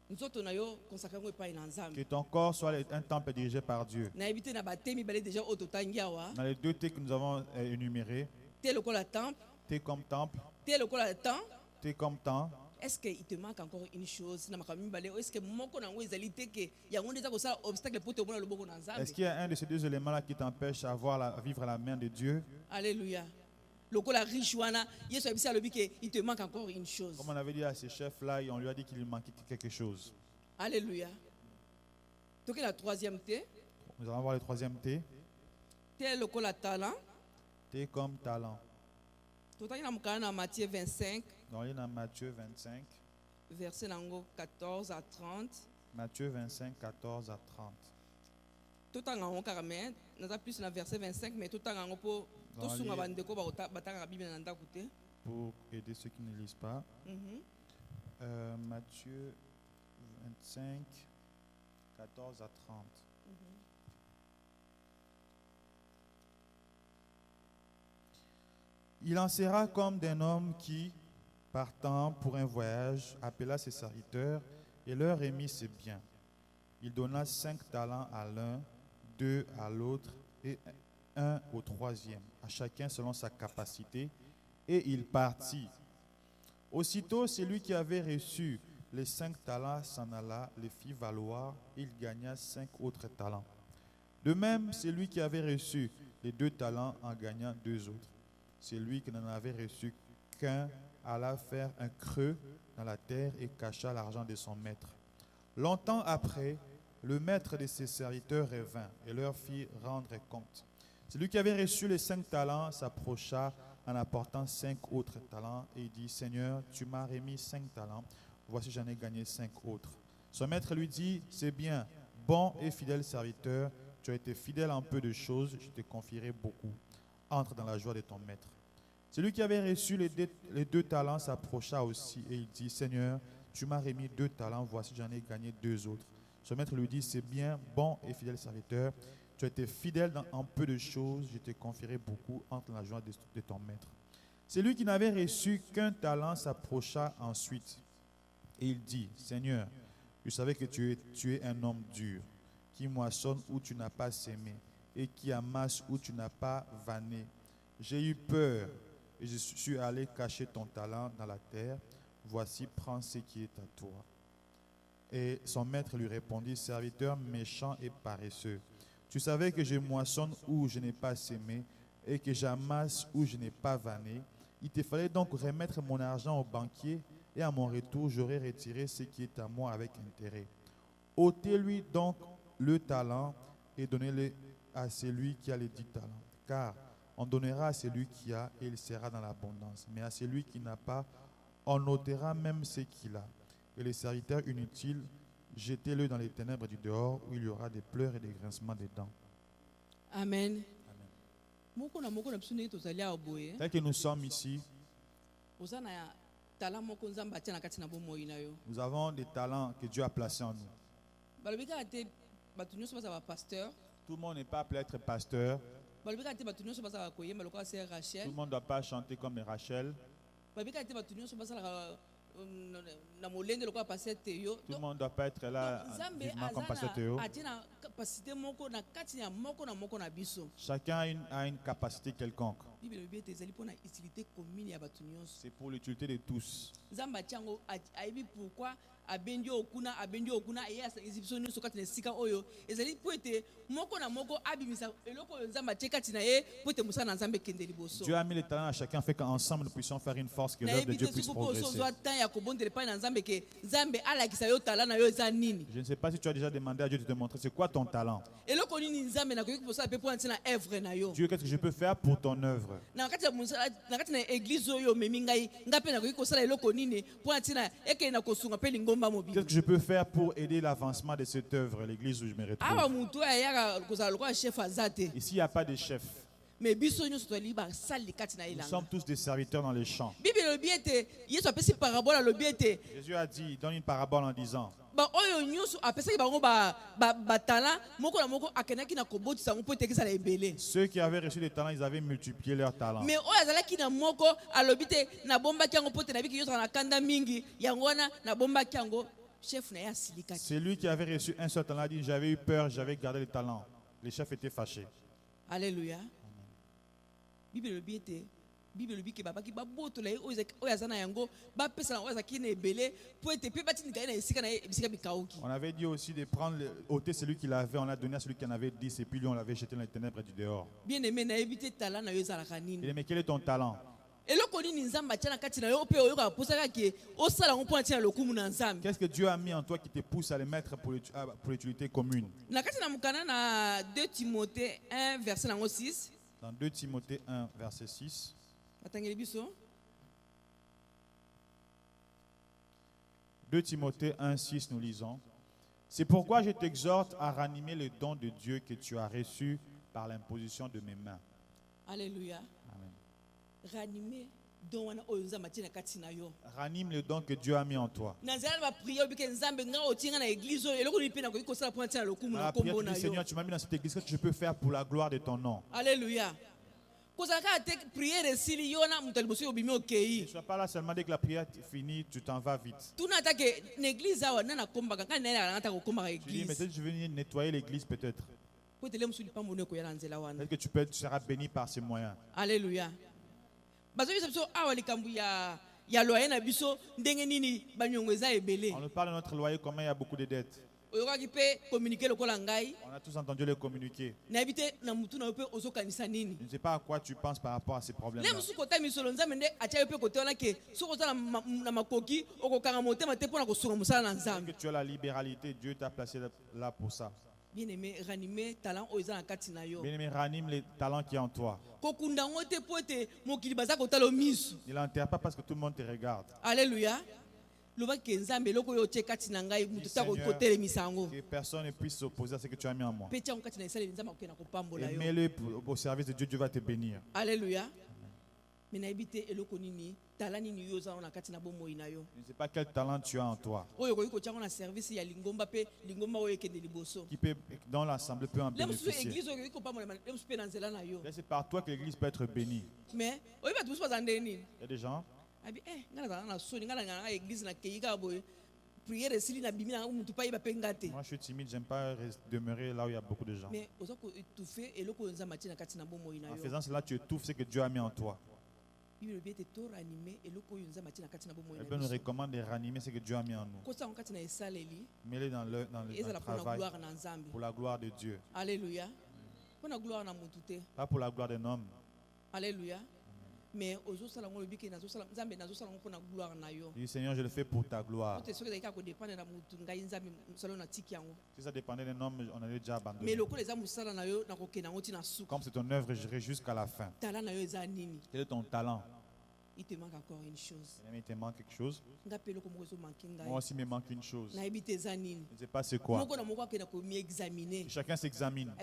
nzoto na yo konsakra yango epai na nzambe Que ton corps soit un temple dirigé par Dieu. nayebi te na batemi mibale déjà oyo totangi awa Dans les 2 T que nous avons énumérés, te lokola temple T comme temple, te lokola temps T comme temps. est-ce qu'il te manque encore une chose na makambo mibale est-ce que moko nango ezali te ke yango nde eza kosala obstacle po tomona loboko na Est-ce nzambe qu'il y a un de ces 2 éléments-là qui t'empêche à vivre la main de Dieu? alléluia lokola riche wana yesu abisi alobi ke il te manque encore une chose Comme on avait dit à ces chefs-là, on lui a dit qu'il lui manquait quelque chose. alléluia toke la troisième te Nous allons voir le 3e T. te lokola talent T comme talent. totangi na mokala na Matthieu 25 Dans Matthieu 25. verset nango 14 à 30 Matthieu 25, 14 à 30. totanga yango kaka me naza plus na verset 25 mais totanga yango mpo Dans tosunga les- bandeko batangaka bible na ndako te Pour aider ceux qui ne lisent pas. Mhm. Matthieu 25, 14 à 30. Il en sera comme d'un homme qui, partant pour un voyage, appela ses serviteurs et leur remit ses biens. Il donna 5 talents à l'un, 2 à l'autre et 1 au 3e, à chacun selon sa capacité, et il partit. Aussitôt, celui qui avait reçu les 5 talents s'en alla, les fit valoir, et il gagna 5 autres talents. De même, celui qui avait reçu les 2 talents en gagna 2 autres. Celui qui n'en avait reçu qu'un alla faire un creux dans la terre et cacha l'argent de son maître. Longtemps après, le maître de ses serviteurs revint et leur fit rendre compte. Celui qui avait reçu les 5 talents s'approcha en apportant 5 autres talents et dit, Seigneur, tu m'as remis 5 talents, voici j'en ai gagné 5 autres. Son maître lui dit, c'est bien, bon et fidèle serviteur, tu as été fidèle en peu de choses, je te confierai beaucoup. Entre dans la joie de ton maître. Celui qui avait reçu les 2 talents s'approcha aussi et il dit, Seigneur, tu m'as remis 2 talents, voici j'en ai gagné 2 autres. Son maître lui dit, c'est bien, bon et fidèle serviteur, tu as été fidèle en peu de choses, je te confierai beaucoup, entre dans la joie de ton maître. Celui qui n'avait reçu qu'un talent s'approcha ensuite et il dit, Seigneur, je savais que tu es un homme dur, qui moissonne où tu n'as pas sémé et qui amasse où tu n'as pas vanné. J'ai eu peur et je suis allé cacher ton talent dans la terre. Voici, prends ce qui est à toi. Et son maître lui répondit, serviteur méchant et paresseux, tu savais que je moissonne où je n'ai pas sémé et que j'amasse où je n'ai pas vanné. Il te fallait donc remettre mon argent au banquier et à mon retour, j'aurais retiré ce qui est à moi avec intérêt. Ôtez-lui donc le talent et donnez-le à celui qui a les 10 talents. Car on donnera à celui qui a et il sera dans l'abondance. Mais à celui qui n'a pas, on ôtera même ce qu'il a. Et les serviteurs inutiles, jetez-le dans les ténèbres du dehors où il y aura des pleurs et des grincements des dents. amen Amen. moko na biso ndenge tozali awa boye Tel que nous sommes ici, oza na tala moko nzambe atia na kati na bomoi na yo nous avons des talents que Dieu a placés en nous. balobi kaka te bato nyonso bazala bapasteur Tout le monde n'est pas appelé à être pasteur. balobi kaka te bato nyonso bazala koyemba lokola ser Tout rachel le monde ne doit pas chanter comme Rachel. balobi kaka te bato nyonso bazalaka na molende lokola paster teyo Tout le monde ne doit pas être là nzambe vivement comme pasteur Théo. atie na kapasité moko na kati ya moko na biso Chacun a une capacité quelconque. bible elobi ete ezali mpona utilité commune ya bato nyonso C'est pour l'utilité de tous. nzambe atie yango ayebi pourquoi abendi okuna eye asangisi biso nyonso kati na esika oyo ezali po ete moko na moko abimisa eloko oyo nzambe atie kati na ye po ete mosala na nzambe ekende liboso. Dieu a mis les talents à chacun, fait qu'ensemble nous puissions faire une force, que l'œuvre de Dieu puisse progresser. Je ne sais pas si tu as déjà demandé à Dieu de te montrer c'est quoi ton talent. Dieu, qu'est-ce que je peux faire pour ton œuvre? Qu'est-ce que je peux faire pour aider l'avancement de cette œuvre, l'église où je me retrouve? Ici, il n'y a pas de chef. Mais nous sommes tous des serviteurs dans les champs. Jésus a dit, il donne une parabole en disant ceux qui avaient reçu des talents, ils avaient multiplié leurs talents. Celui qui avait reçu un seul talent a dit j'avais eu peur, j'avais gardé les talents. Les chefs étaient fâchés. Alléluia. On avait dit aussi de prendre, ôter celui qui l'avait, on l'a donné à celui qui en avait 10 et puis lui on l'avait jeté dans les ténèbres du dehors. Bien aimé, mais quel est ton talent? Qu'est-ce que Dieu a mis en toi qui te pousse à les mettre pour l'utilité commune? Dans 2 Timothée 1, verset 6. Dans 2 Timothée 1, verset 6. 2 Timothée 1, 6, nous lisons. C'est pourquoi je t'exhorte à ranimer le don de Dieu que tu as reçu par l'imposition de mes mains. Alléluia. Amen. Ranime le don que Dieu a mis en toi. Dans la prière, tu dis, Seigneur, tu m'as mis dans cette église, qu'est-ce que je peux faire pour la gloire de ton nom? Alléluia. Ne sois pas là seulement dès que la prière est finie, tu t'en vas vite. Tu dis, mais peut-être je vais venir nettoyer l'église peut-être. Peut-être que tu seras béni par ces moyens. Alléluia. On nous parle de notre loyer, comment il y a beaucoup de dettes. On a tous entendu le communiquer. Je ne sais pas à quoi tu penses par rapport à ces problèmes-là. Que tu as la libéralité, Dieu t'a placé là pour ça. Bien-aimé, ranime talent aux en katinayo. Bien-aimé, ranime les talents qui sont en toi. Ne l'enterre pas parce que tout le monde te regarde. Alléluia. Que personne ne puisse s'opposer à ce que tu as mis en moi. Et mets-le au service de Dieu, Dieu va te bénir. Alléluia. Je ne sais pas quel talent tu as en toi. Qui peut, dans l'assemblée peut en bénéficier. C'est par toi que l'église peut être bénie. Mais il y a des gens. Moi je suis timide, j'aime pas demeurer là où il y a beaucoup de gens. En faisant cela, tu étouffes ce que Dieu a mis en toi. La Bible nous recommande de ranimer ce que Dieu a mis en nous. Mets-les dans le travail pour la gloire de Dieu. Alléluia. Pas pour la gloire d'un homme. Alléluia. Mais dis, Seigneur, je le fais pour ta gloire. Si ça dépendait d'un homme, on allait déjà abandonner. Comme c'est ton œuvre, j'irai jusqu'à la fin. Quel est ton talent? Il te manque encore une chose. Il te manque quelque chose. Moi aussi, il me manque une chose. Je ne sais pas c'est quoi. Chacun s'examine.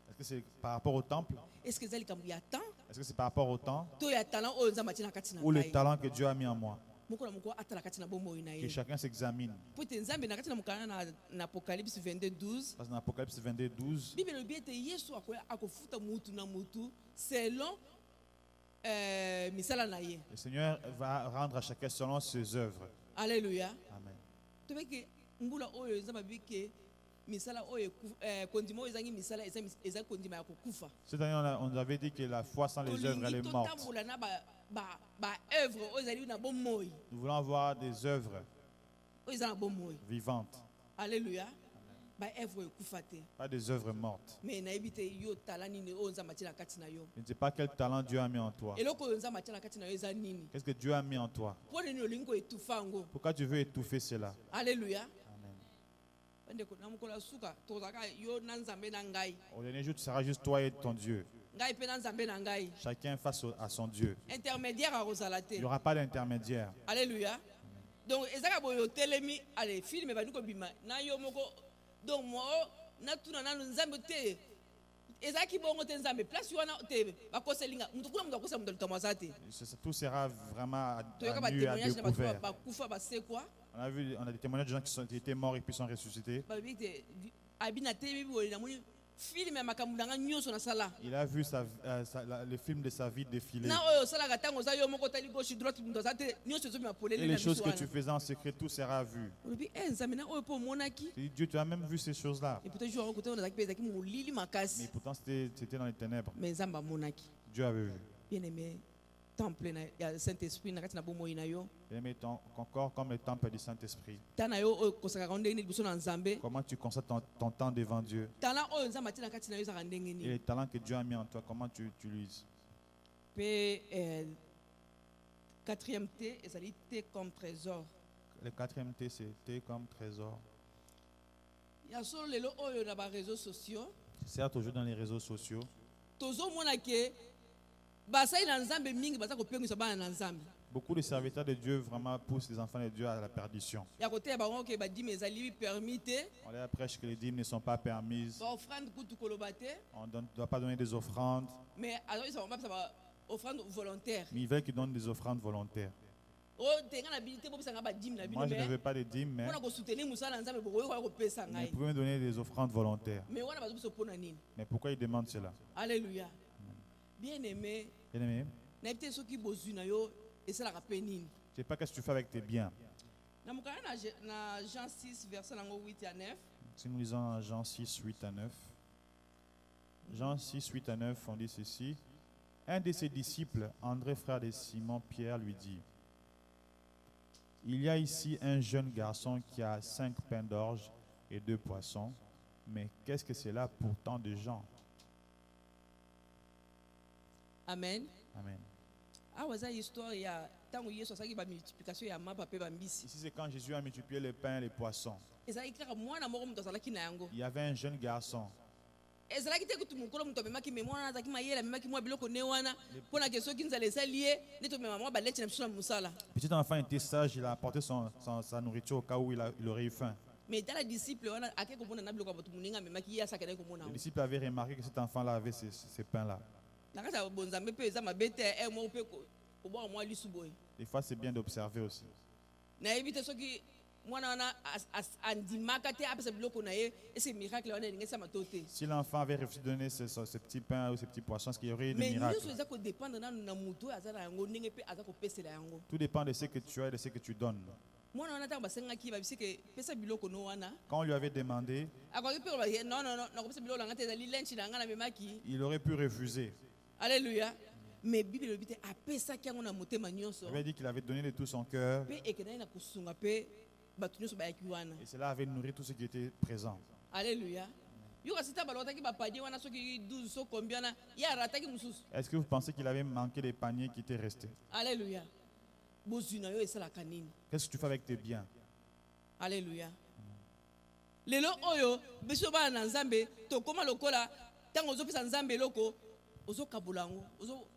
Est-ce que c'est par rapport au temple? Est-ce que c'est par rapport au temps? Ou le talent que Dieu a mis en moi? Que chacun s'examine. Parce qu'en Apocalypse 22, 12, le Seigneur va rendre à chacun selon ses œuvres. Alléluia. Amen. Cette année, on avait dit que la foi sans les œuvres, elle est morte. Nous voulons avoir des œuvres oyo eza na bomoi. vivantes, Alléluia. Ba œuvre ekufa te. pas des œuvres mortes. Mais nayebi te yo tala nini oyo nzambe atie na kati na yo. Je ne sais pas quel talent Dieu a mis en toi. Eloko oyo nzambe atie na kati na yo eza nini? Qu'est-ce que Dieu a mis en toi? Mpo nini olingi koetufa yango? Pourquoi tu veux étouffer cela? Alléluia. Amen. Bandeko na mokolo ya suka tozalaka yo na nzambe na ngai. Au dernier jour, tu seras juste toi et ton Dieu. Ngai mpe na nzambe na ngai. Chacun face à son Dieu. Intermédiaire akozala te. Il n'y aura pas d'intermédiaire. Alléluia. Donc ezaka boyo telemi ale film bandi ko bima na yo moko donc mo na tuna nanu nzambe te ezaki bongo te nzambe place wana te bakoselinga mutu kuna mutu akosa mutu likamwasa te. Tout sera vraiment Toyoka à ba nu, à témoignage na découvert. ba kufa ba se quoi. On a des témoignages de gens qui étaient morts et puis sont ressuscités. Ba bite abina te bibi boyo na moni film ya makambo nanga nyonso na sala. Il a vu le film de sa vie défiler. Na oyo sala ka tango za yo moko tali gauche droite mutu za te nyonso zo mi apolele Et na les choses que biso tu wana. faisais en secret, tout sera vu. Obi nzambe na oyo po monaki. Et Dieu, tu as même vu ces choses-là. Et peut-être jour côté on a zaki molili Mais makasi. pourtant, c'était dans les ténèbres. Mais nzamba monaki. Dieu avait vu. Bien aimé, temple na ya Saint-Esprit na kati na bomoi na yo. Bien-aimé, encore comme le temple du Saint-Esprit. Tana yo oyo kosaka ndenge nini biso na nzambe. Comment tu consacres ton temps devant Dieu? Tala oyo nzambe atie na kati na yo ezaka ndenge Et nini. les talents que Dieu a mis en toi, comment tu utilises? Pe quatrième T ezali T comme trésor. Le quatrième T, c'est T comme trésor. Ya solo lelo oyo na ba réseaux sociaux. Certes, aujourd'hui dans les réseaux sociaux, Tozomona ke basali na nzambe mingi baza kopengisa bana na nzambe. beaucoup de serviteurs de Dieu vraiment poussent les enfants de Dieu à la perdition. Ya kote ya bango ke badime ezali permis te. On leur prêche que les dîmes ne sont pas permises. Ba offrande kutu koloba te. On ne doit pas donner des offrandes. Mais alors ils ont pas ça offrande volontaire. Mais ils veulent qu'ils donnent des offrandes volontaires. Oh tenga na bilité bo bisanga ba dîme na Moi, je ne bino veux pas des dîmes, mais mpona kosoutenir mosala nzambe bokoki koya kopesa vous ngai pouvez me donner des offrandes volontaires. mais wana bazo biso mpona nini. Mais pourquoi ils demandent cela? Alléluia. Bien aimé Bien-aimé, nayebi te soki bozwi na yo esalaka mpe nini. je ne sais pas qu'est-ce que tu fais avec tes biens. Na mokala na Jean 6 verset nango 8 à 9. Si nous lisons en Jean 6, 8 à 9. Jean 6, 8 à 9, on dit ceci. Un de ses disciples, André, frère de Simon Pierre, lui dit: il y a ici un jeune garçon qui a 5 pains d'orge et 2 poissons. Mais qu'est-ce que c'est là pour tant de gens? Amen. Amen. Awa eza histoire ya ntango yesu asalaki bamultiplication ya mapa mpe bambisi. Ici, c'est quand Jésus a multiplié les pains et les poissons. Ezalaki kaka mwana moko moto azalaki na yango. Il y avait un jeune garçon. ezalaki te kutu mokolo moto amemaki me mwana azalaki mayele amemaki mwa biloko ne wana mpona ke soki nzala esali ye nde tomema mwa baleti na biso na mosala. Petit enfant était sage, il a apporté sa nourriture au cas où il aurait eu faim. Mais tala disciple wana ake komona na biloko ya bato moninga amemaki ye asakendaki komona Les yango. disciples avaient remarqué que cet enfant-là avait ces pains-là. Na kati ya bonzambe mpe eza mabe te moko mpe kobwaka mwa lisu boye. Des fois, c'est bien d'observer aussi. nayebi te soki mwana wana andimaka te apesa biloko na ye ese miracle wana elingi esama to te. Si l'enfant avait refusé de donner ces petits pains ou ces petits poissons, est-ce qu'il y aurait eu des mais nyonso miracles? eza kodépendre nanu na moto oyo aza na yango ndenge mpe aza kopesela yango. Tout dépend de ce que tu as et de ce que tu donnes. mwana wana ntango basengaki babisi ke pesa biloko no wana Quand on lui avait demandé, akoki mpe koloba non nakopesa biloko nanga te ezali lenchi na nga namemaki. il aurait pu refuser. Alléluia. Mais Bible elobi te apesaki yango na motema nyonso Il avait dit qu'il avait donné de tout son cœur mpe ekendaki na kosunga mpe bato nyonso bayaki wana. et cela avait nourri tout ce qui était présent. Alléluia. Yo kasi ta balotaki bapanie wana soki 12 so combien wana ye arataki mosusu. Est-ce que vous pensez qu'il avait manqué des paniers qui étaient restés? Alléluia. Bozwi na yo esalaka nini. Qu'est-ce que tu fais avec tes biens? Alléluia. Lelo oyo biso bana na nzambe tokoma lokola ntango ozopesa nzambe eloko ozokabola yango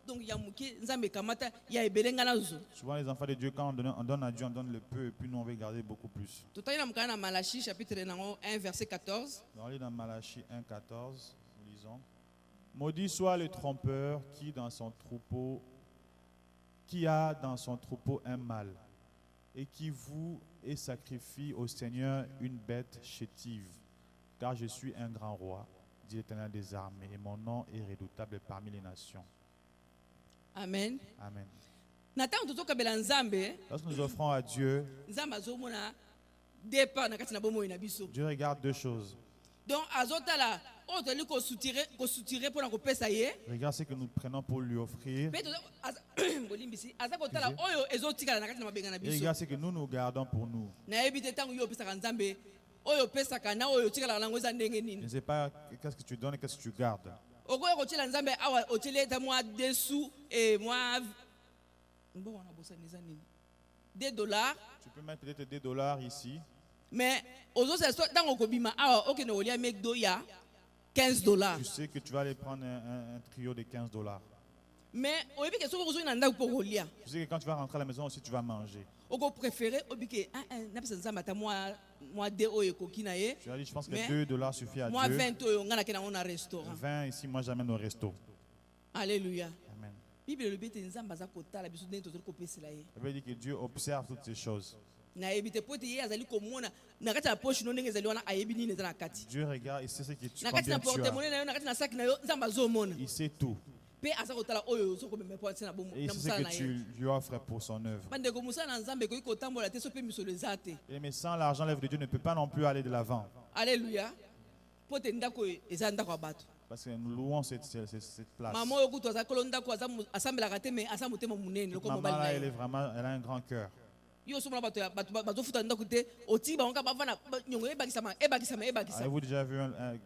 donc ya moke nzambe kamata ya ebele nga nazo. Souvent, les enfants de Dieu, quand on donne à Dieu, on donne le peu et puis nous, on veut garder beaucoup plus. Totali na mokana na Malachie chapitre 1 verset 14. On lit dans Malachie 1,14, nous lisons: maudit soit le trompeur qui a dans son troupeau un mâle et qui voue et sacrifie au Seigneur une bête chétive, car je suis un grand roi, dit l'Éternel des armées, et mon nom est redoutable parmi les nations. Amen. Amen. Na ntango tozokabela nzambe, Lorsque nous offrons à Dieu, nzambe azomona départ na kati na bomoi na biso. Dieu regarde deux choses. Donc azotala oyo tozali kosoutire mpona kopesa ye Regarde ce que nous prenons pour lui offrir. mpe bolimbisi aza kotala oyo ezotikala na kati na mabenga na Et biso regarde ce que nous gardons pour nous. nayebi te ntango yo opesaka nzambe oyo opesaka na oyo otikalaka nango eza ndenge Je nini ne sais pas qu'est-ce que tu donnes et qu'est-ce que tu gardes. okoya kotiela nzambe awa otieli ete mwa desu mwa mbongo wana bosani eza nini $2 Tu peux mettre peut-être $2 ici. mais ozosala ntango okobima awa okende kolia mcdo ya $15 Tu sais que tu vas aller prendre un trio de $15. mais oyebi ke soki okozongi na ndako mpo kolia Tu sais que quand tu vas rentrer à la maison aussi, tu vas manger. okopréféré oyebi ke napesa nzambe ata mwa de oyo ekoki na ye Tu as dit, je pense que Mais, $2 suffit à mwa Dieu. 20 oyo ngai nakenda yango na restaurant 20 ici, moi j'amène au resto. alleluya Amen. bible elobi ete nzambe aza kotala biso ndenge tozali kopesela ye Ça veut dire que Dieu observe toutes ces choses. nayebi te po ete ye azali komona na kati ya poche no ndenge ezali wana ayebi nini eza na kati Dieu regarde, il sait ce que tu, na kati na combien tu as. portemone na yo na kati na saki na yo nzambe azomona Il sait tout. mpe aza kotala oyo ozokomema mpo atina Et il sait ce mosala que na ye tu lui offres pour son œuvre. bandeko mosala na nzambe ekoki kotambola te so mpe misolo eza te Mais sans l'argent, l'œuvre de Dieu ne peut pas non plus aller de l'avant. alleluya mpo ete ndako eza ndako ya bato Parce que nous louons cette place. mama oyo kutu aza kolo ndako asambelaka te me aza motema monene lokola Maman, mobali là, na elle, ye est vraiment, elle a un grand cœur. yo osomona bato bazofuta ndako te otiki bango kaka bavanda nyongo ebakisama Avez-vous déjà vu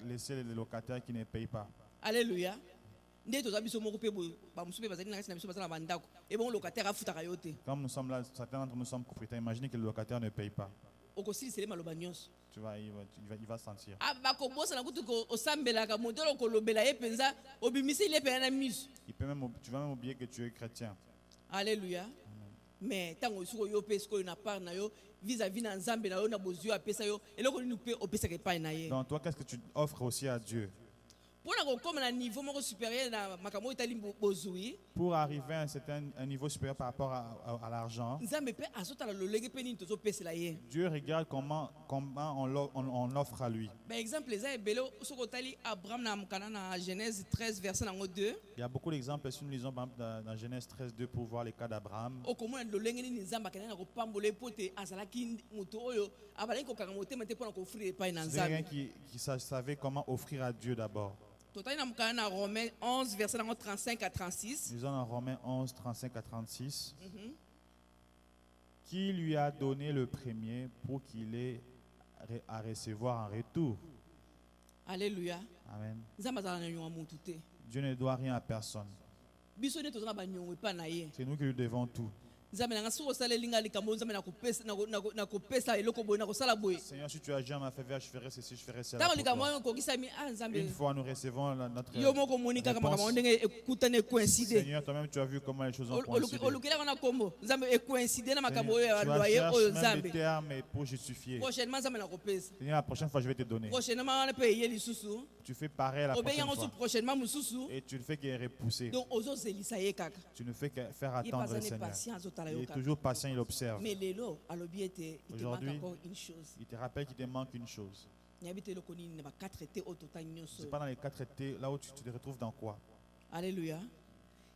laisser les locataires qui ne payent pas? alleluya nde toza biso moko mpe boye bamosusu mpe bazali na kati na biso baza na bandako ebongo locataire afutaka yo te Comme nous sommes là, certains d'entre nous sommes propriétaires. Imaginez que le locataire ne paye pas. okosilisele maloba nyonso Tu vois, il va sentir. bakobosana kutu osambelaka modele okolobela ye mpenza obimiseli ye mpenza na miso Tu vas même oublier que tu es chrétien. alleluya mais ntango soki oyo mpe sikoyo na part na yo vis-à-vis na nzambe na yo na bozwi oyo apesa yo eloko nini mpe opesaka epai na ye Donc toi, qu'est-ce que tu offres aussi à Dieu? mpo na kokóma na niveau moko supérieur na makambo oyo etali bozwi Pour arriver à un niveau supérieur par rapport à l'argent, nzambe mpe azotala lolenge mpe nini tozopesela ye Dieu regarde comment on offre à lui. baexemple eza ebele soki otali abraham na mokanda na genèse 13 verset nango 2 Il y a beaucoup d'exemples, si nous lisons par exemple dans Genèse 13:2 pour voir les cas d'Abraham. okomona lolenge nini nzambe akendaki na kopambola ye mpo te azalaki moto oyo abalaki kokanga motema te mpo na kofrire epai na C'est quelqu'un nzambe qui savait comment offrir à Dieu d'abord. totali na mokanda na romain 11 verset nango 35 à 36 Lisons dans Romains 11, 35 à 36. Qui lui a donné le premier pour qu'il ait à recevoir en retour? alleluya Amen. nzambe azala na nyongo ya motu te Dieu ne doit rien à personne. biso nde toza na banyongo epai na ye C'est nous qui lui devons tout. nzambe nanga soki osaleli ngai likambo nzambe nakopesa eloko boye nakosala boye Seigneur, si tu agis en ma faveur, je ferai ceci, je ferai cela. ntango pour likambo toi. wana okokisami nzambe Une fois, nous recevons notre yo moko omoni kaka makambo réponse. ndenge ekutani ekoincide Seigneur, toi-même, tu as vu comment les choses ont coïncidé. olukelaka na kombo nzambe ekoincide na makambo oyo Seigneur, ya tu loyer recherches oyo même les nzambe termes pour justifier. prochainement nzambe nakopesa Seigneur, la prochaine fois, je vais te donner. prochainement wana mpe eye lisusu Tu fais pareil la obengi prochaine yango su fois. prochainement mosusu Et tu ne fais que repousser. donc ozozelisa ye kaka Tu ne fais que faire ye attendre paza le ne Seigneur. patient azotala Il yo est kaka toujours patient, il observe. mais lelo alobi ete il te manque Aujourd'hui, encore une chose Il te rappelle qu'il te manque une chose. nayebi te eloko nini na ba4 te oyo totali Ce nyonso n'est pas dans les 4 T, là où tu te retrouves dans quoi? alleluya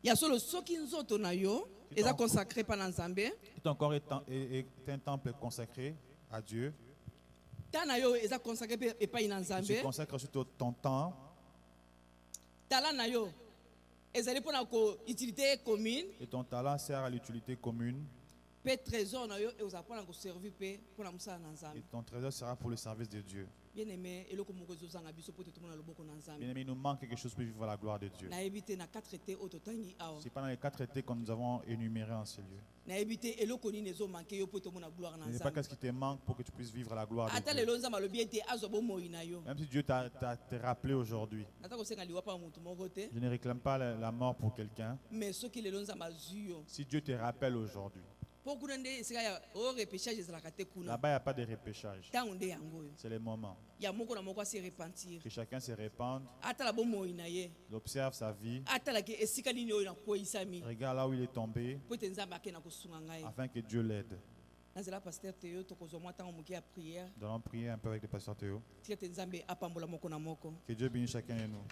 ya solo soki nzoto na yo Qui eza t'en- consacré mpa na nzambe Si ton corps est un temple consacré à Dieu, ta na yo eza consacré mpe epai na tu nzambe consacres aussi ton temps, tala na yo ezali mpona utilité commune et ton talent sert à l'utilité commune, mpe trésor na yo ekozala mpona koservi mpe mpona mosala na et nzambe ton trésor sera pour le service de Dieu. bien aimé eloko moko ezozanga biso mpo te tomona loboko na Bien nzambe aimé, il nous manque quelque chose pour vivre la gloire de Dieu. nayebi te na 4 te oyo totangi awa Ce n'est pas dans les 4 T que nous avons énumérés en ces lieux. nayebi te eloko nini ezomanke yo mpo tomona gloire na Ce n'est pas nzambe qu'est-ce qui te manque pour que tu puisses vivre la gloire de ata Dieu. lelo nzambe alobi ete azwa bomoi na yo Même si Dieu t'a rappelé aujourd'hui, ata kosenga liwa mpa motu moko te je ne réclame pas la mort pour quelqu'un. mais soki lelo nzambe azwi yo Si Dieu te rappelle aujourd'hui, mpo kuna nde esika ya oyo repêchage ezalaka te kuna là-bas, il n'y a pas de repêchage. ntango nde yango oyo C'est les moments. ya moko na moko asi repentir Que chacun se répande, atala bomoi na ye il observe sa vie, atalaki esika nini oyo nakweyisami regarde là où il est tombé, mpo ete nzambe ake na kosunga ngai afin que Dieu l'aide. nazela paster teyo tokozwa mwa ntango moke ya priere Nous allons prier un peu avec le pasteur Théo. tika ete nzambe apambola moko na moko Que Dieu bénisse chacun de nous.